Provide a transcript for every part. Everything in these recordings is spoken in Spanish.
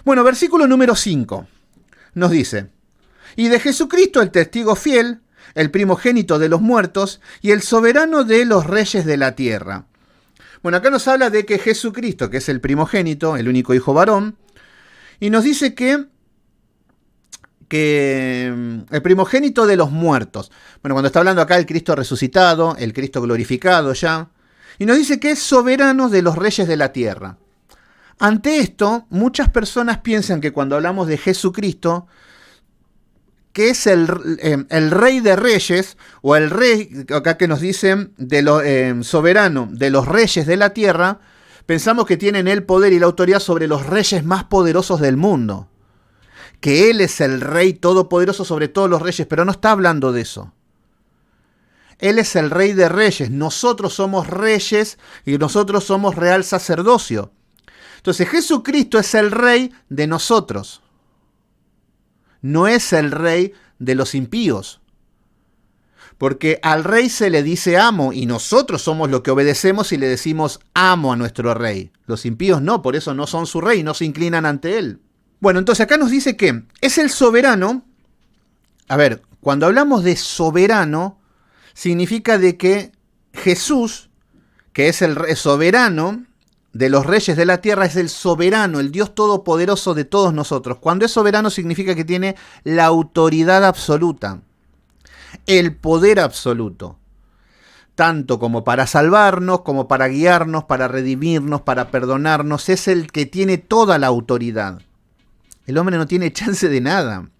Bueno, versículo número 5 nos dice: y de Jesucristo el testigo fiel, el primogénito de los muertos y el soberano de los reyes de la tierra. Bueno, acá nos habla de que Jesucristo, que es el primogénito, el único hijo varón, y nos dice que el primogénito de los muertos. Bueno, cuando está hablando acá el Cristo resucitado, el Cristo glorificado ya, y nos dice que es soberano de los reyes de la tierra. Ante esto, muchas personas piensan que cuando hablamos de Jesucristo, que es el rey de reyes, o el rey, acá que nos dicen, soberano de los reyes de la tierra, pensamos que tienen el poder y la autoridad sobre los reyes más poderosos del mundo. Que Él es el rey todopoderoso sobre todos los reyes, pero no está hablando de eso. Él es el rey de reyes, nosotros somos reyes y nosotros somos real sacerdocio. Entonces Jesucristo es el rey de nosotros. No es el rey de los impíos. Porque al rey se le dice amo y nosotros somos los que obedecemos y le decimos amo a nuestro rey. Los impíos no, por eso no son su rey, no se inclinan ante él. Bueno, entonces acá nos dice que es el soberano. A ver, cuando hablamos de soberano, significa de que Jesús, que es el soberano de los reyes de la tierra, es el soberano, el Dios todopoderoso de todos nosotros. Cuando es soberano significa que tiene la autoridad absoluta, el poder absoluto, tanto como para salvarnos, como para guiarnos, para redimirnos, para perdonarnos. Es el que tiene toda la autoridad. El hombre no tiene chance de nada.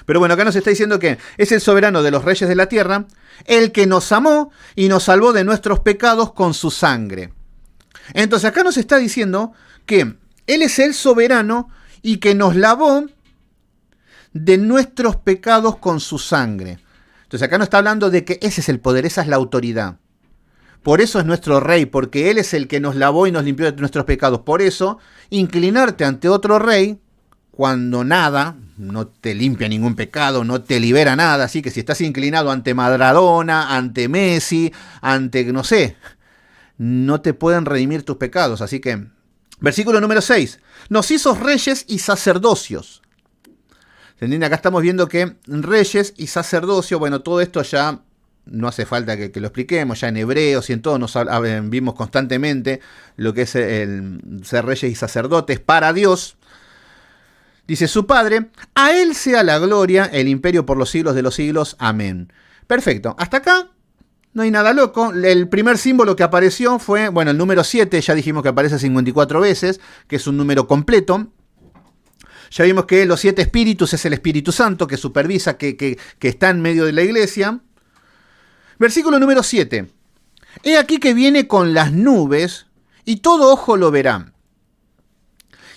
Pero bueno, acá nos está diciendo que es el soberano de los reyes de la tierra, el que nos amó y nos salvó de nuestros pecados con su sangre. Entonces acá nos está diciendo que Él es el soberano y que nos lavó de nuestros pecados con su sangre. Entonces acá nos está hablando de que ese es el poder, esa es la autoridad. Por eso es nuestro rey, porque Él es el que nos lavó y nos limpió de nuestros pecados. Por eso, inclinarte ante otro rey, cuando nada, no te limpia ningún pecado, no te libera nada, así que si estás inclinado ante Maradona, ante Messi, ante, no sé, no te pueden redimir tus pecados. Así que, versículo número 6, nos hizo reyes y sacerdocios. ¿Entienden? Acá estamos viendo que reyes y sacerdocio, bueno, todo esto ya no hace falta que lo expliquemos, ya en Hebreos y en todo vimos constantemente lo que es el ser reyes y sacerdotes para Dios. Dice su Padre, a Él sea la gloria, el imperio por los siglos de los siglos. Amén. Perfecto. Hasta acá no hay nada loco. El primer símbolo que apareció fue, bueno, el número 7, ya dijimos que aparece 54 veces, que es un número completo. Ya vimos que los 7 espíritus es el Espíritu Santo que supervisa, que está en medio de la iglesia. Versículo número 7. He aquí que viene con las nubes y todo ojo lo verá.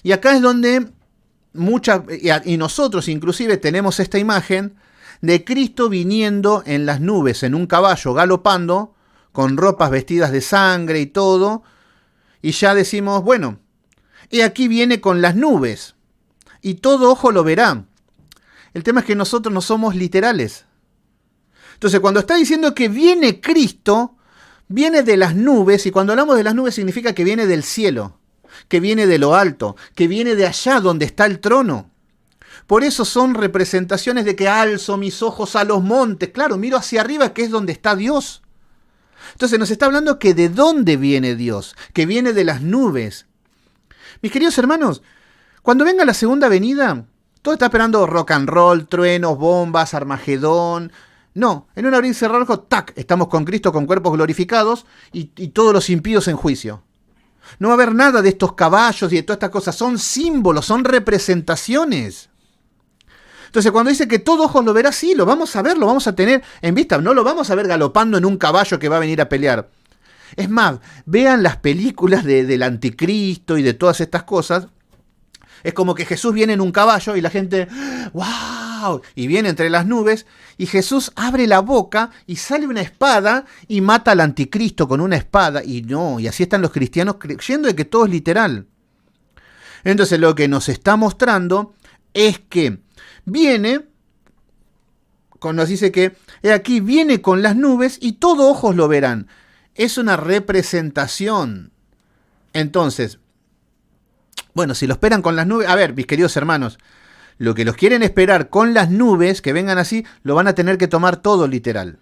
Y acá es donde y nosotros inclusive tenemos esta imagen de Cristo viniendo en las nubes, en un caballo, galopando, con ropas vestidas de sangre y todo, y ya decimos, bueno, he aquí viene con las nubes, y todo ojo lo verá. El tema es que nosotros no somos literales. Entonces, cuando está diciendo que viene Cristo, viene de las nubes, y cuando hablamos de las nubes significa que viene del cielo, que viene de lo alto, que viene de allá donde está el trono. Por eso son representaciones de que alzo mis ojos a los montes. Claro, miro hacia arriba, que es donde está Dios. Entonces nos está hablando que de dónde viene Dios, que viene de las nubes. Mis queridos hermanos, cuando venga la segunda venida, todo está esperando rock and roll, truenos, bombas, Armagedón. No, en un abrir y cerrar ojo, ¡tac! Estamos con Cristo con cuerpos glorificados y todos los impíos en juicio. No va a haber nada de estos caballos y de todas estas cosas. Son símbolos, son representaciones. Entonces cuando dice que todo ojo lo verá, sí, lo vamos a ver, lo vamos a tener en vista. No lo vamos a ver galopando en un caballo que va a venir a pelear. Es más, vean las películas del anticristo y de todas estas cosas. Es como que Jesús viene en un caballo y la gente, ¡wow! Y viene entre las nubes y Jesús abre la boca y sale una espada y mata al anticristo con una espada. Y no, y así están los cristianos creyendo de que todo es literal. Entonces lo que nos está mostrando es que viene, nos dice que aquí viene con las nubes y todo ojos lo verán. Es una representación. Entonces, Bueno, si lo esperan con las nubes, a ver, mis queridos hermanos, lo que los quieren esperar con las nubes, que vengan así, lo van a tener que tomar todo literal.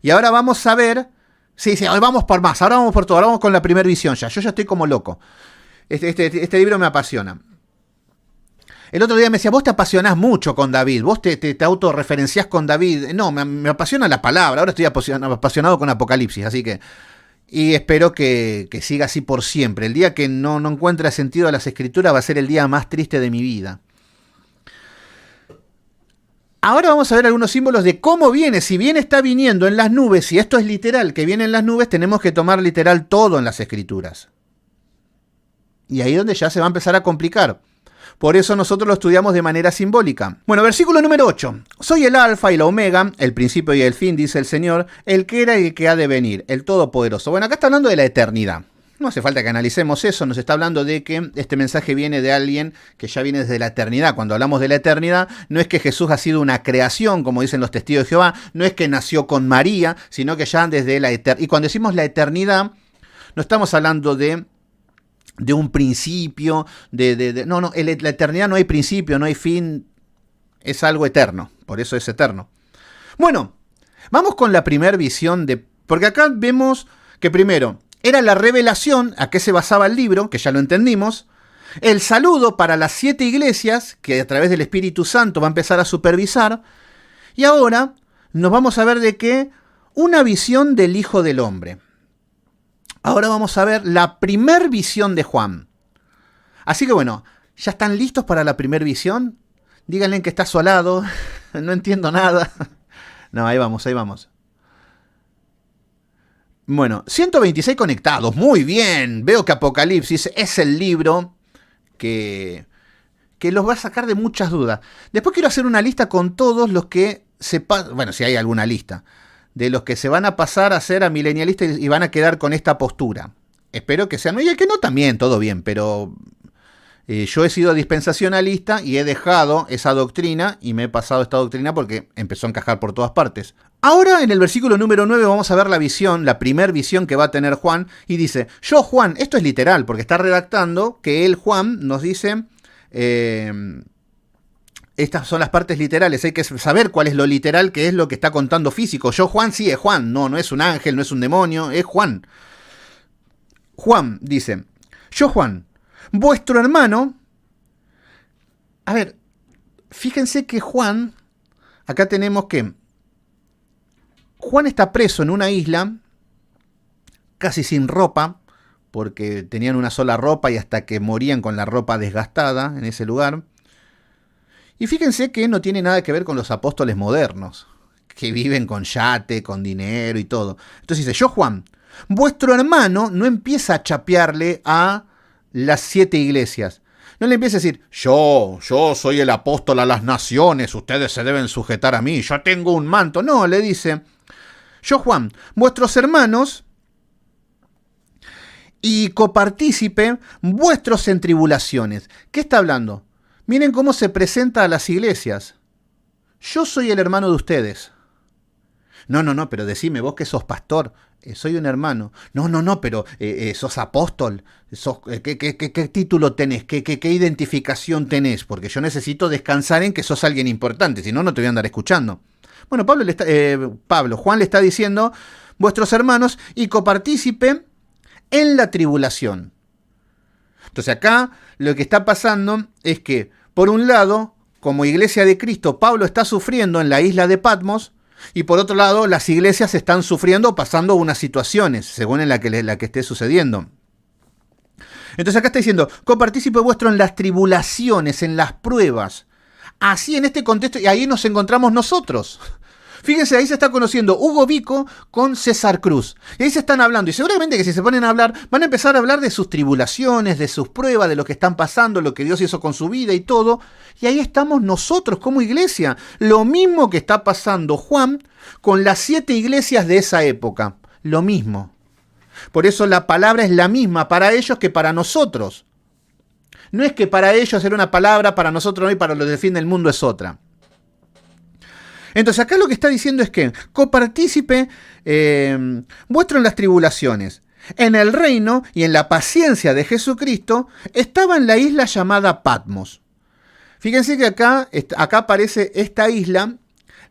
Y ahora vamos a ver, sí, hoy vamos por más, ahora vamos por todo, ahora vamos con la primera visión ya, yo ya estoy como loco. Este libro me apasiona. El otro día me decía, vos te apasionás mucho con David, vos te autorreferenciás con David. No, me apasiona la palabra, ahora estoy apasionado con Apocalipsis, así que... Y espero que siga así por siempre. El día que no encuentre sentido a las escrituras va a ser el día más triste de mi vida. Ahora vamos a ver algunos símbolos de cómo viene. Si bien está viniendo en las nubes, si esto es literal, que viene en las nubes, tenemos que tomar literal todo en las escrituras. Y ahí es donde ya se va a empezar a complicar. Por eso nosotros lo estudiamos de manera simbólica. Bueno, versículo número 8. Soy el alfa y la omega, el principio y el fin, dice el Señor, el que era y el que ha de venir, el todopoderoso. Bueno, acá está hablando de la eternidad. No hace falta que analicemos eso, nos está hablando de que este mensaje viene de alguien que ya viene desde la eternidad. Cuando hablamos de la eternidad, no es que Jesús ha sido una creación, como dicen los testigos de Jehová, no es que nació con María, sino que ya desde la eternidad. Y cuando decimos la eternidad, no estamos hablando de un principio, no, la eternidad no hay principio, no hay fin, es algo eterno, por eso es eterno. Bueno, vamos con la primera visión porque acá vemos que primero era la revelación, a qué se basaba el libro, que ya lo entendimos, el saludo para las 7 iglesias, que a través del Espíritu Santo va a empezar a supervisar, y ahora nos vamos a ver de qué, una visión del Hijo del Hombre. Ahora vamos a ver la primer visión de Juan. Así que bueno, ¿ya están listos para la primer visión? Díganle que está a su lado, no entiendo nada. No, ahí vamos, ahí vamos. Bueno, 126 conectados, muy bien. Veo que Apocalipsis es el libro que los va a sacar de muchas dudas. Después quiero hacer una lista con todos los que bueno, si hay alguna lista, de los que se van a pasar a ser amilenialistas y van a quedar con esta postura. Espero que sean, y el que no también, todo bien, pero yo he sido dispensacionalista y he dejado esa doctrina y me he pasado esta doctrina porque empezó a encajar por todas partes. Ahora en el versículo número 9 vamos a ver la visión, la primer visión que va a tener Juan, y dice, yo Juan, esto es literal, porque está redactando que él, Juan, nos dice... estas son las partes literales, hay que saber cuál es lo literal, que es lo que está contando físico. Yo Juan, sí es Juan, no es un ángel, no es un demonio, es Juan. Juan dice, yo Juan, vuestro hermano... A ver, fíjense que Juan, acá tenemos que Juan está preso en una isla, casi sin ropa, porque tenían una sola ropa y hasta que morían con la ropa desgastada en ese lugar. Y fíjense que no tiene nada que ver con los apóstoles modernos, que viven con yate, con dinero y todo. Entonces dice, yo Juan, vuestro hermano, no empieza a chapearle a las 7 iglesias. No le empieza a decir, yo soy el apóstol a las naciones, ustedes se deben sujetar a mí, yo tengo un manto. No, le dice, yo Juan, vuestros hermanos y copartícipe vuestros en tribulaciones. ¿Qué está hablando? Miren cómo se presenta a las iglesias. Yo soy el hermano de ustedes. No, pero decime, vos que sos pastor, soy un hermano. No, pero sos apóstol. ¿Qué título tenés? ¿Qué identificación tenés? Porque yo necesito descansar en que sos alguien importante, si no, no te voy a andar escuchando. Bueno, Juan le está diciendo, vuestros hermanos y copartícipe en la tribulación. Entonces acá lo que está pasando es que, por un lado, como iglesia de Cristo, Pablo está sufriendo en la isla de Patmos, y por otro lado, las iglesias están sufriendo, pasando unas situaciones, según en la que esté sucediendo. Entonces acá está diciendo, copartícipe vuestro en las tribulaciones, en las pruebas. Así en este contexto, y ahí nos encontramos nosotros. Fíjense, ahí se está conociendo Hugo Vico con César Cruz. Y ahí se están hablando. Y seguramente que si se ponen a hablar, van a empezar a hablar de sus tribulaciones, de sus pruebas, de lo que están pasando, lo que Dios hizo con su vida y todo. Y ahí estamos nosotros como iglesia. Lo mismo que está pasando Juan con las 7 iglesias de esa época. Lo mismo. Por eso la palabra es la misma para ellos que para nosotros. No es que para ellos era una palabra, para nosotros no, y para los del fin del mundo es otra. Entonces acá lo que está diciendo es que copartícipe vuestro en las tribulaciones. en el reino y en la paciencia de Jesucristo, estaba en la isla llamada Patmos. Fíjense que acá aparece esta isla,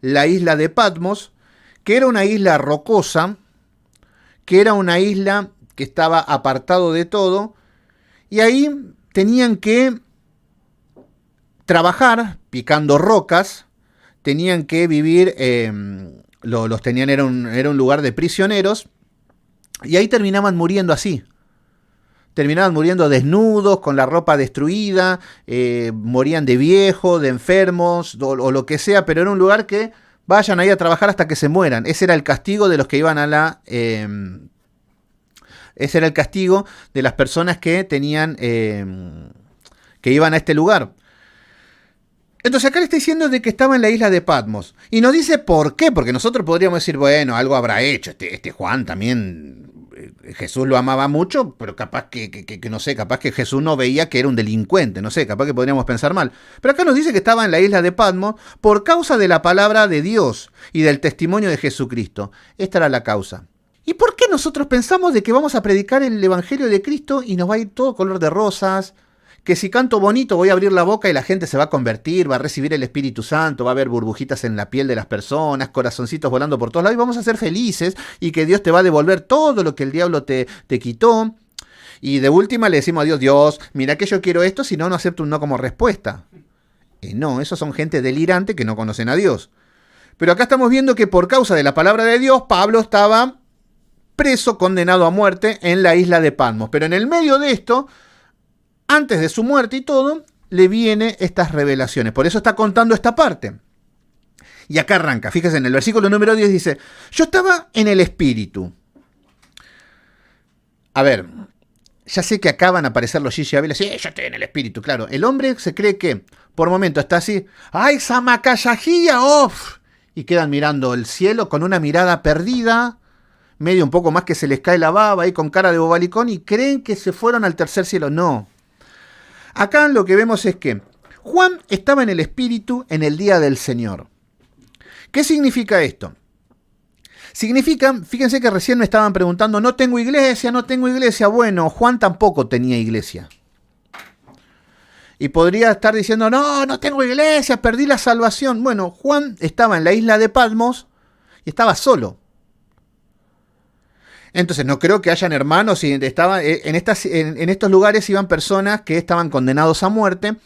la isla de Patmos, que era una isla rocosa, que era una isla que estaba apartado de todo, y ahí tenían que trabajar picando rocas, tenían que vivir, los tenían, era un lugar de prisioneros, y ahí terminaban muriendo así. Terminaban muriendo desnudos, con la ropa destruida, morían de viejos, de enfermos, o lo que sea, pero era un lugar que vayan ahí a trabajar hasta que se mueran. Ese era el castigo de los que iban a ese era el castigo de las personas que tenían, que iban a este lugar. Entonces acá le está diciendo de que estaba en la isla de Patmos. Y nos dice por qué, porque nosotros podríamos decir, bueno, algo habrá hecho. Este Juan también, Jesús lo amaba mucho, pero capaz que no sé, capaz que Jesús no veía que era un delincuente, no sé, capaz que podríamos pensar mal. Pero acá nos dice que estaba en la isla de Patmos por causa de la palabra de Dios y del testimonio de Jesucristo. Esta era la causa. ¿Y por qué nosotros pensamos de que vamos a predicar el Evangelio de Cristo y nos va a ir todo color de rosas? Que si canto bonito voy a abrir la boca y la gente se va a convertir, va a recibir el Espíritu Santo, va a haber burbujitas en la piel de las personas, corazoncitos volando por todos lados y vamos a ser felices y que Dios te va a devolver todo lo que el diablo te quitó. Y de última le decimos a Dios, Dios, mira que yo quiero esto, si no, no acepto un no como respuesta. No, esos son gente delirante que no conocen a Dios. Pero acá estamos viendo que por causa de la palabra de Dios, Pablo estaba preso, condenado a muerte en la isla de Patmos. Pero en el medio de esto, antes de su muerte y todo, le vienen estas revelaciones. Por eso está contando esta parte. Y acá arranca. Fíjense, en el versículo número 10 dice, yo estaba en el Espíritu. A ver, ya sé que acá van a aparecer los Gigi Ávila. Sí, yo estoy en el Espíritu, claro. El hombre se cree que, por momento, está así. ¡Ay, Samacayajía! ¡Off! Y quedan mirando el cielo con una mirada perdida, medio un poco más que se les cae la baba ahí con cara de bobalicón y creen que se fueron al tercer cielo. No. Acá lo que vemos es que Juan estaba en el Espíritu en el día del Señor. ¿Qué significa esto? Significa, fíjense que recién me estaban preguntando, no tengo iglesia. Bueno, Juan tampoco tenía iglesia. Y podría estar diciendo, no tengo iglesia, perdí la salvación. Bueno, Juan estaba en la isla de Patmos y estaba solo. Entonces no creo que hayan hermanos, y en estos lugares iban personas que estaban condenados a muerte,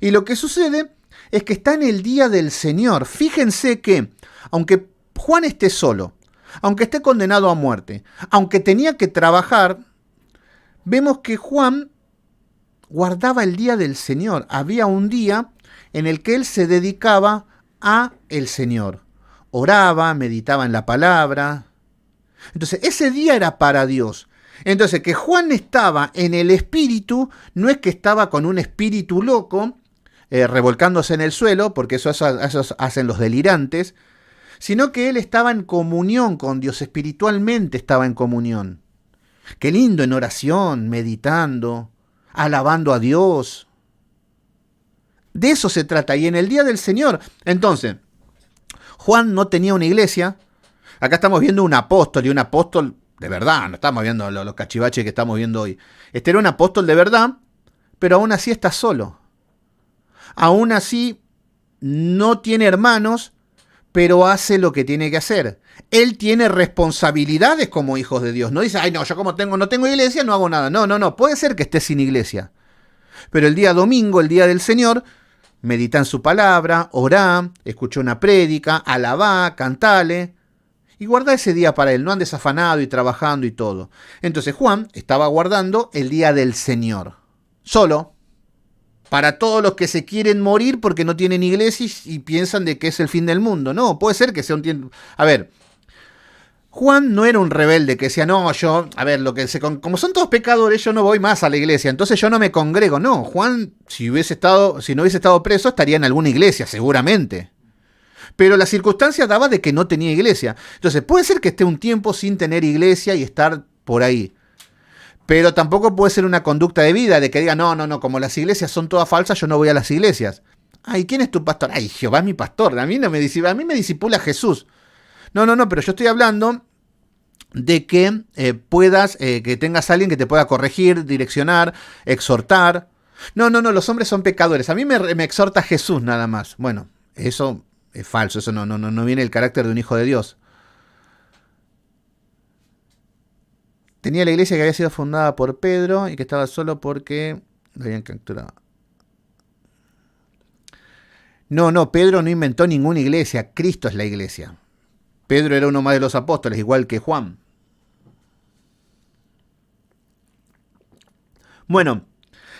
y lo que sucede es que está en el día del Señor. Fíjense que, aunque Juan esté solo, aunque esté condenado a muerte, aunque tenía que trabajar, vemos que Juan guardaba el día del Señor. Había un día en el que él se dedicaba a el Señor. Oraba, meditaba en la palabra. Entonces, ese día era para Dios. Entonces, que Juan estaba en el Espíritu, no es que estaba con un espíritu loco, revolcándose en el suelo, porque eso hacen los delirantes, sino que él estaba en comunión con Dios, espiritualmente estaba en comunión. Qué lindo, en oración, meditando, alabando a Dios. De eso se trata, y en el día del Señor. Entonces, Juan no tenía una iglesia. Acá estamos viendo un apóstol, y un apóstol de verdad, no estamos viendo los cachivaches que estamos viendo hoy. Este era un apóstol de verdad, pero aún así está solo. Aún así no tiene hermanos, pero hace lo que tiene que hacer. Él tiene responsabilidades como hijos de Dios. No dice, ay no, yo como no tengo iglesia, no hago nada. No, puede ser que esté sin iglesia. Pero el día domingo, el día del Señor, medita en su palabra, orá, escuchó una prédica, alabá, cantale, y guarda ese día para él, no andes afanado y trabajando y todo. Entonces Juan estaba guardando el día del Señor, solo, para todos los que se quieren morir porque no tienen iglesia y piensan de que es el fin del mundo. No, puede ser que sea un tiempo. A ver, Juan no era un rebelde que decía, no, yo, a ver, como son todos pecadores, yo no voy más a la iglesia, entonces yo no me congrego. No, Juan, si no hubiese estado preso, estaría en alguna iglesia, seguramente. Pero la circunstancia daba de que no tenía iglesia. Entonces, puede ser que esté un tiempo sin tener iglesia y estar por ahí. Pero tampoco puede ser una conducta de vida, de que diga, no, como las iglesias son todas falsas, yo no voy a las iglesias. Ay, ¿quién es tu pastor? Ay, Jehová es mi pastor, a mí me disipula Jesús. No, pero yo estoy hablando de que puedas, que tengas a alguien que te pueda corregir, direccionar, exhortar. No, los hombres son pecadores. A mí me exhorta Jesús nada más. Bueno, eso es falso, eso no viene del carácter de un hijo de Dios. Tenía la iglesia que había sido fundada por Pedro y que estaba solo porque lo habían capturado. No, Pedro no inventó ninguna iglesia, Cristo es la iglesia. Pedro era uno más de los apóstoles, igual que Juan. Bueno,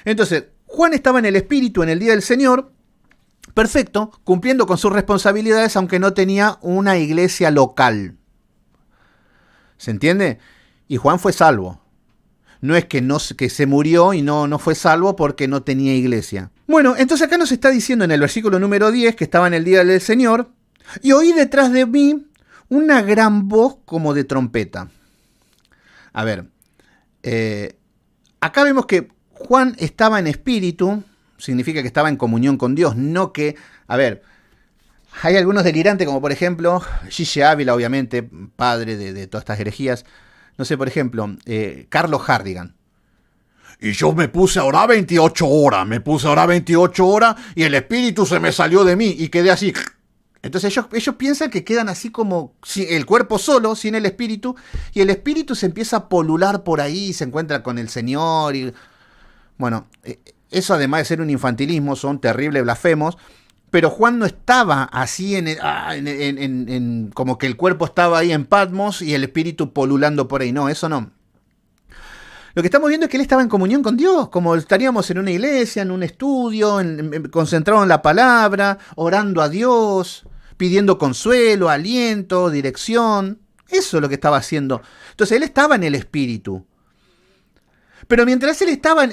entonces, Juan estaba en el Espíritu en el día del Señor, perfecto, cumpliendo con sus responsabilidades, aunque no tenía una iglesia local. ¿Se entiende? Y Juan fue salvo. No es que se murió y no fue salvo porque no tenía iglesia. Bueno, entonces acá nos está diciendo en el versículo número 10 que estaba en el día del Señor, y oí detrás de mí una gran voz como de trompeta. A ver, acá vemos que Juan estaba en espíritu, significa que estaba en comunión con Dios, no que, a ver, hay algunos delirantes como por ejemplo Gigi Ávila, obviamente, padre de todas estas herejías. No sé, por ejemplo, Carlos Hardigan. Y yo me puse a orar 28 horas y el espíritu se me salió de mí y quedé así. Entonces ellos piensan que quedan así como el cuerpo solo, sin el espíritu, y el espíritu se empieza a polular por ahí y se encuentra con el Señor. Bueno, eso además de ser un infantilismo, son terribles blasfemos, pero Juan no estaba así como que el cuerpo estaba ahí en Patmos y el espíritu polulando por ahí. No, eso no. Lo que estamos viendo es que él estaba en comunión con Dios, como estaríamos en una iglesia, en un estudio, concentrado en la palabra, orando a Dios, pidiendo consuelo, aliento, dirección. Eso es lo que estaba haciendo. Entonces él estaba en el Espíritu. Pero mientras él estaba en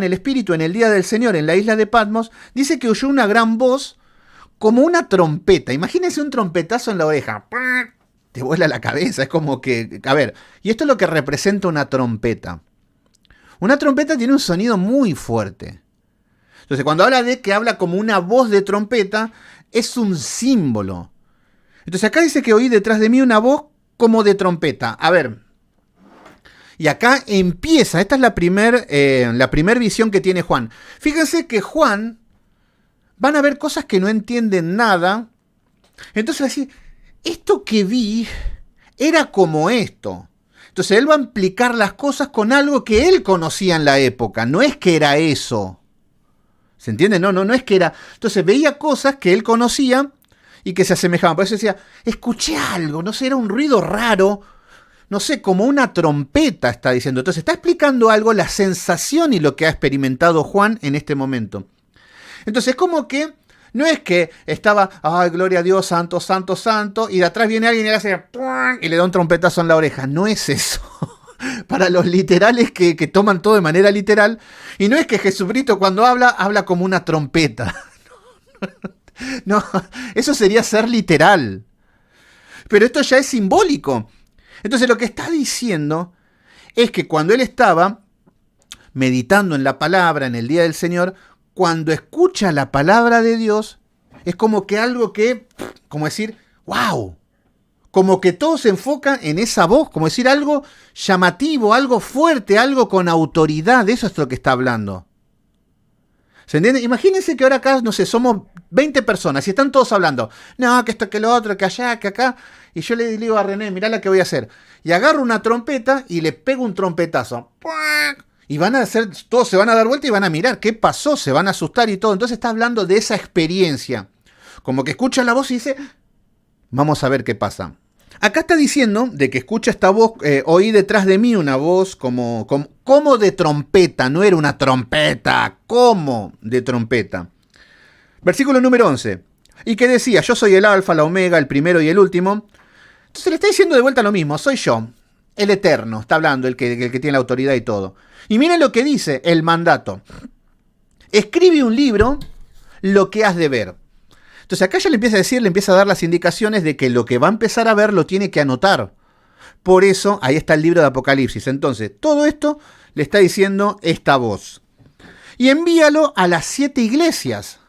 el Espíritu en el día del Señor, en la isla de Patmos, dice que oyó una gran voz como una trompeta. Imagínense un trompetazo en la oreja. Te vuela la cabeza, es como que... A ver, y esto es lo que representa una trompeta. Una trompeta tiene un sonido muy fuerte. Entonces, cuando habla de que habla como una voz de trompeta, es un símbolo. Entonces, acá dice que oí detrás de mí una voz como de trompeta. A ver, y acá empieza, esta es la primer visión que tiene Juan. Fíjense que Juan, van a ver cosas que no entienden nada. Entonces, así, esto que vi era como esto. Entonces él va a implicar las cosas con algo que él conocía en la época. No es que era eso. ¿Se entiende? No es que era... Entonces veía cosas que él conocía y que se asemejaban. Por eso decía, escuché algo, no sé, era un ruido raro. No sé, como una trompeta está diciendo. Entonces está explicando algo, la sensación y lo que ha experimentado Juan en este momento. Entonces es como que... No es que estaba, ay, gloria a Dios, santo, santo, santo, y de atrás viene alguien y le hace y le da un trompetazo en la oreja. No es eso. Para los literales que toman todo de manera literal. Y no es que Jesucristo cuando habla como una trompeta. No, eso sería ser literal. Pero esto ya es simbólico. Entonces lo que está diciendo es que cuando él estaba meditando en la palabra en el día del Señor, cuando escucha la palabra de Dios, es como que algo que, como decir, wow, como que todo se enfoca en esa voz, como decir algo llamativo, algo fuerte, algo con autoridad, de eso es lo que está hablando. ¿Se entiende? Imagínense que ahora acá, no sé, somos 20 personas y están todos hablando, no, que esto, que lo otro, que allá, que acá, y yo le digo a René, mirá la que voy a hacer, y agarro una trompeta y le pego un trompetazo, y van a hacer, todos se van a dar vuelta y van a mirar qué pasó, se van a asustar y todo. Entonces está hablando de esa experiencia. Como que escucha la voz y dice, vamos a ver qué pasa. Acá está diciendo de que escucha esta voz, oí detrás de mí una voz como de trompeta, no era una trompeta, como de trompeta. Versículo número 11. Y que decía, yo soy el alfa, la omega, el primero y el último. Entonces le está diciendo de vuelta lo mismo, soy yo, el eterno, está hablando, el que tiene la autoridad y todo. Y miren lo que dice el mandato. Escribe un libro, lo que has de ver. Entonces acá ya le empieza a decir, le empieza a dar las indicaciones de que lo que va a empezar a ver lo tiene que anotar. Por eso, ahí está el libro de Apocalipsis. Entonces, todo esto le está diciendo esta voz. Y envíalo a las 7 iglesias.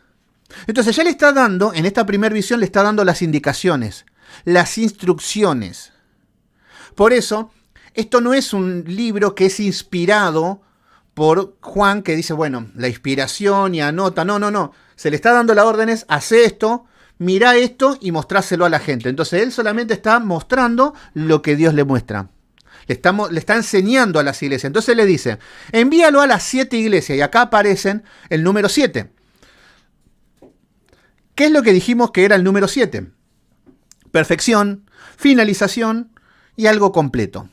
Entonces ya le está dando, en esta primera visión le está dando las indicaciones, las instrucciones. Por eso, esto no es un libro que es inspirado por Juan, que dice, bueno, la inspiración y anota. No, no, no. Se le está dando las órdenes, hace esto, mira esto y mostráselo a la gente. Entonces él solamente está mostrando lo que Dios le muestra. Le está enseñando a las iglesias. Entonces le dice, envíalo a las 7 iglesias. Y acá aparecen el número 7. ¿Qué es lo que dijimos que era el número 7? Perfección, finalización y algo completo.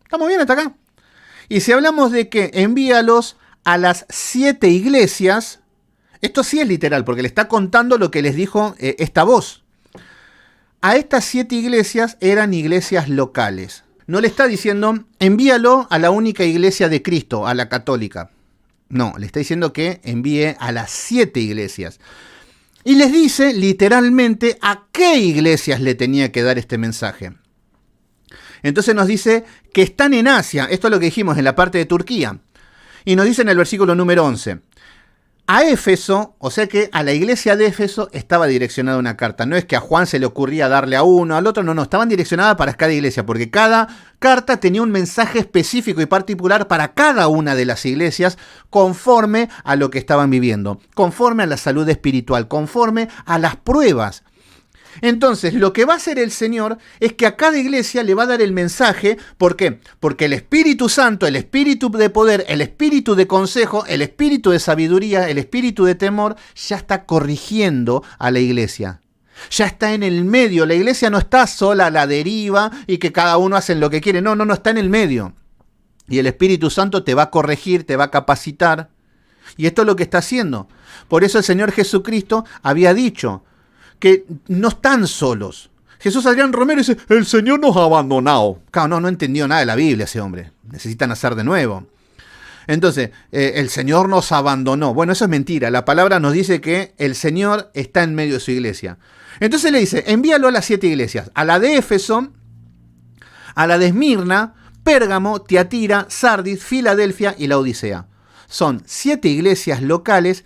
¿Estamos bien hasta acá? Y si hablamos de que envíalos a las 7 iglesias, esto sí es literal, porque le está contando lo que les dijo esta voz. A estas 7 iglesias eran iglesias locales. No le está diciendo, envíalo a la única iglesia de Cristo, a la católica. No, le está diciendo que envíe a las 7 iglesias. Y les dice literalmente a qué iglesias le tenía que dar este mensaje. Entonces nos dice que están en Asia. Esto es lo que dijimos en la parte de Turquía. Y nos dice en el versículo número 11. A Éfeso, o sea que a la iglesia de Éfeso estaba direccionada una carta. No es que a Juan se le ocurría darle a uno, al otro, no. Estaban direccionadas para cada iglesia, porque cada carta tenía un mensaje específico y particular para cada una de las iglesias, conforme a lo que estaban viviendo, conforme a la salud espiritual, conforme a las pruebas. Entonces, lo que va a hacer el Señor es que a cada iglesia le va a dar el mensaje. ¿Por qué? Porque el Espíritu Santo, el Espíritu de poder, el Espíritu de consejo, el Espíritu de sabiduría, el Espíritu de temor, ya está corrigiendo a la iglesia. Ya está en el medio. La iglesia no está sola a la deriva y que cada uno hace lo que quiere. No, está en el medio. Y el Espíritu Santo te va a corregir, te va a capacitar. Y esto es lo que está haciendo. Por eso el Señor Jesucristo había dicho que no están solos. Jesús Adrián Romero dice, el Señor nos ha abandonado. Claro, no entendió nada de la Biblia ese hombre. Necesitan nacer de nuevo. Entonces, el Señor nos abandonó. Bueno, eso es mentira. La palabra nos dice que el Señor está en medio de su iglesia. Entonces le dice, envíalo a las 7 iglesias. A la de Éfeso, a la de Esmirna, Pérgamo, Tiatira, Sardis, Filadelfia y la Odisea. Son 7 iglesias locales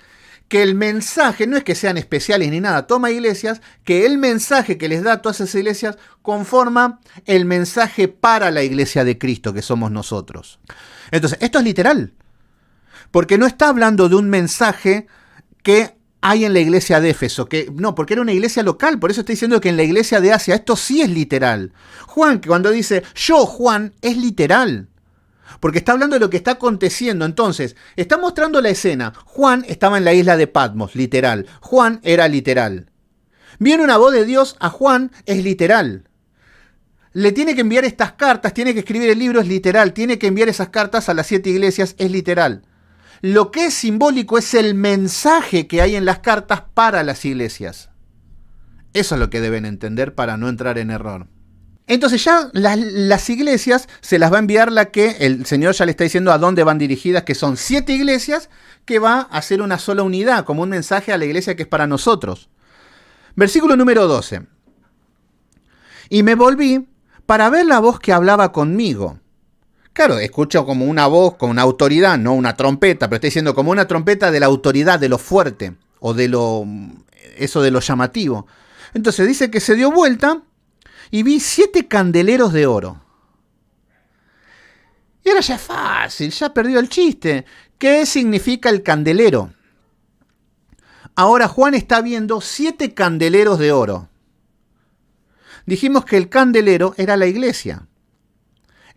que el mensaje, no es que sean especiales ni nada, toma iglesias, que el mensaje que les da a todas esas iglesias conforma el mensaje para la iglesia de Cristo, que somos nosotros. Entonces, esto es literal, porque no está hablando de un mensaje que hay en la iglesia de Éfeso, porque era una iglesia local, por eso estoy diciendo que en la iglesia de Asia, esto sí es literal. Juan, que cuando dice, yo Juan, es literal. Porque está hablando de lo que está aconteciendo. Entonces, está mostrando la escena. Juan estaba en la isla de Patmos, literal. Juan era literal. Viene una voz de Dios a Juan, es literal. Le tiene que enviar estas cartas, tiene que escribir el libro, es literal. Tiene que enviar esas cartas a las 7 iglesias, es literal. Lo que es simbólico es el mensaje que hay en las cartas para las iglesias. Eso es lo que deben entender para no entrar en error. Entonces ya las iglesias se las va a enviar la que el Señor ya le está diciendo a dónde van dirigidas, que son 7 iglesias, que va a ser una sola unidad, como un mensaje a la iglesia que es para nosotros. Versículo número 12. Y me volví para ver la voz que hablaba conmigo. Claro, escucho como una voz con una autoridad, no una trompeta, pero estoy diciendo como una trompeta de la autoridad, de lo fuerte, o de lo llamativo. Entonces dice que se dio vuelta y vi 7 candeleros de oro. Y ahora ya es fácil, ya perdió el chiste. ¿Qué significa el candelero? Ahora Juan está viendo 7 candeleros de oro. Dijimos que el candelero era la iglesia.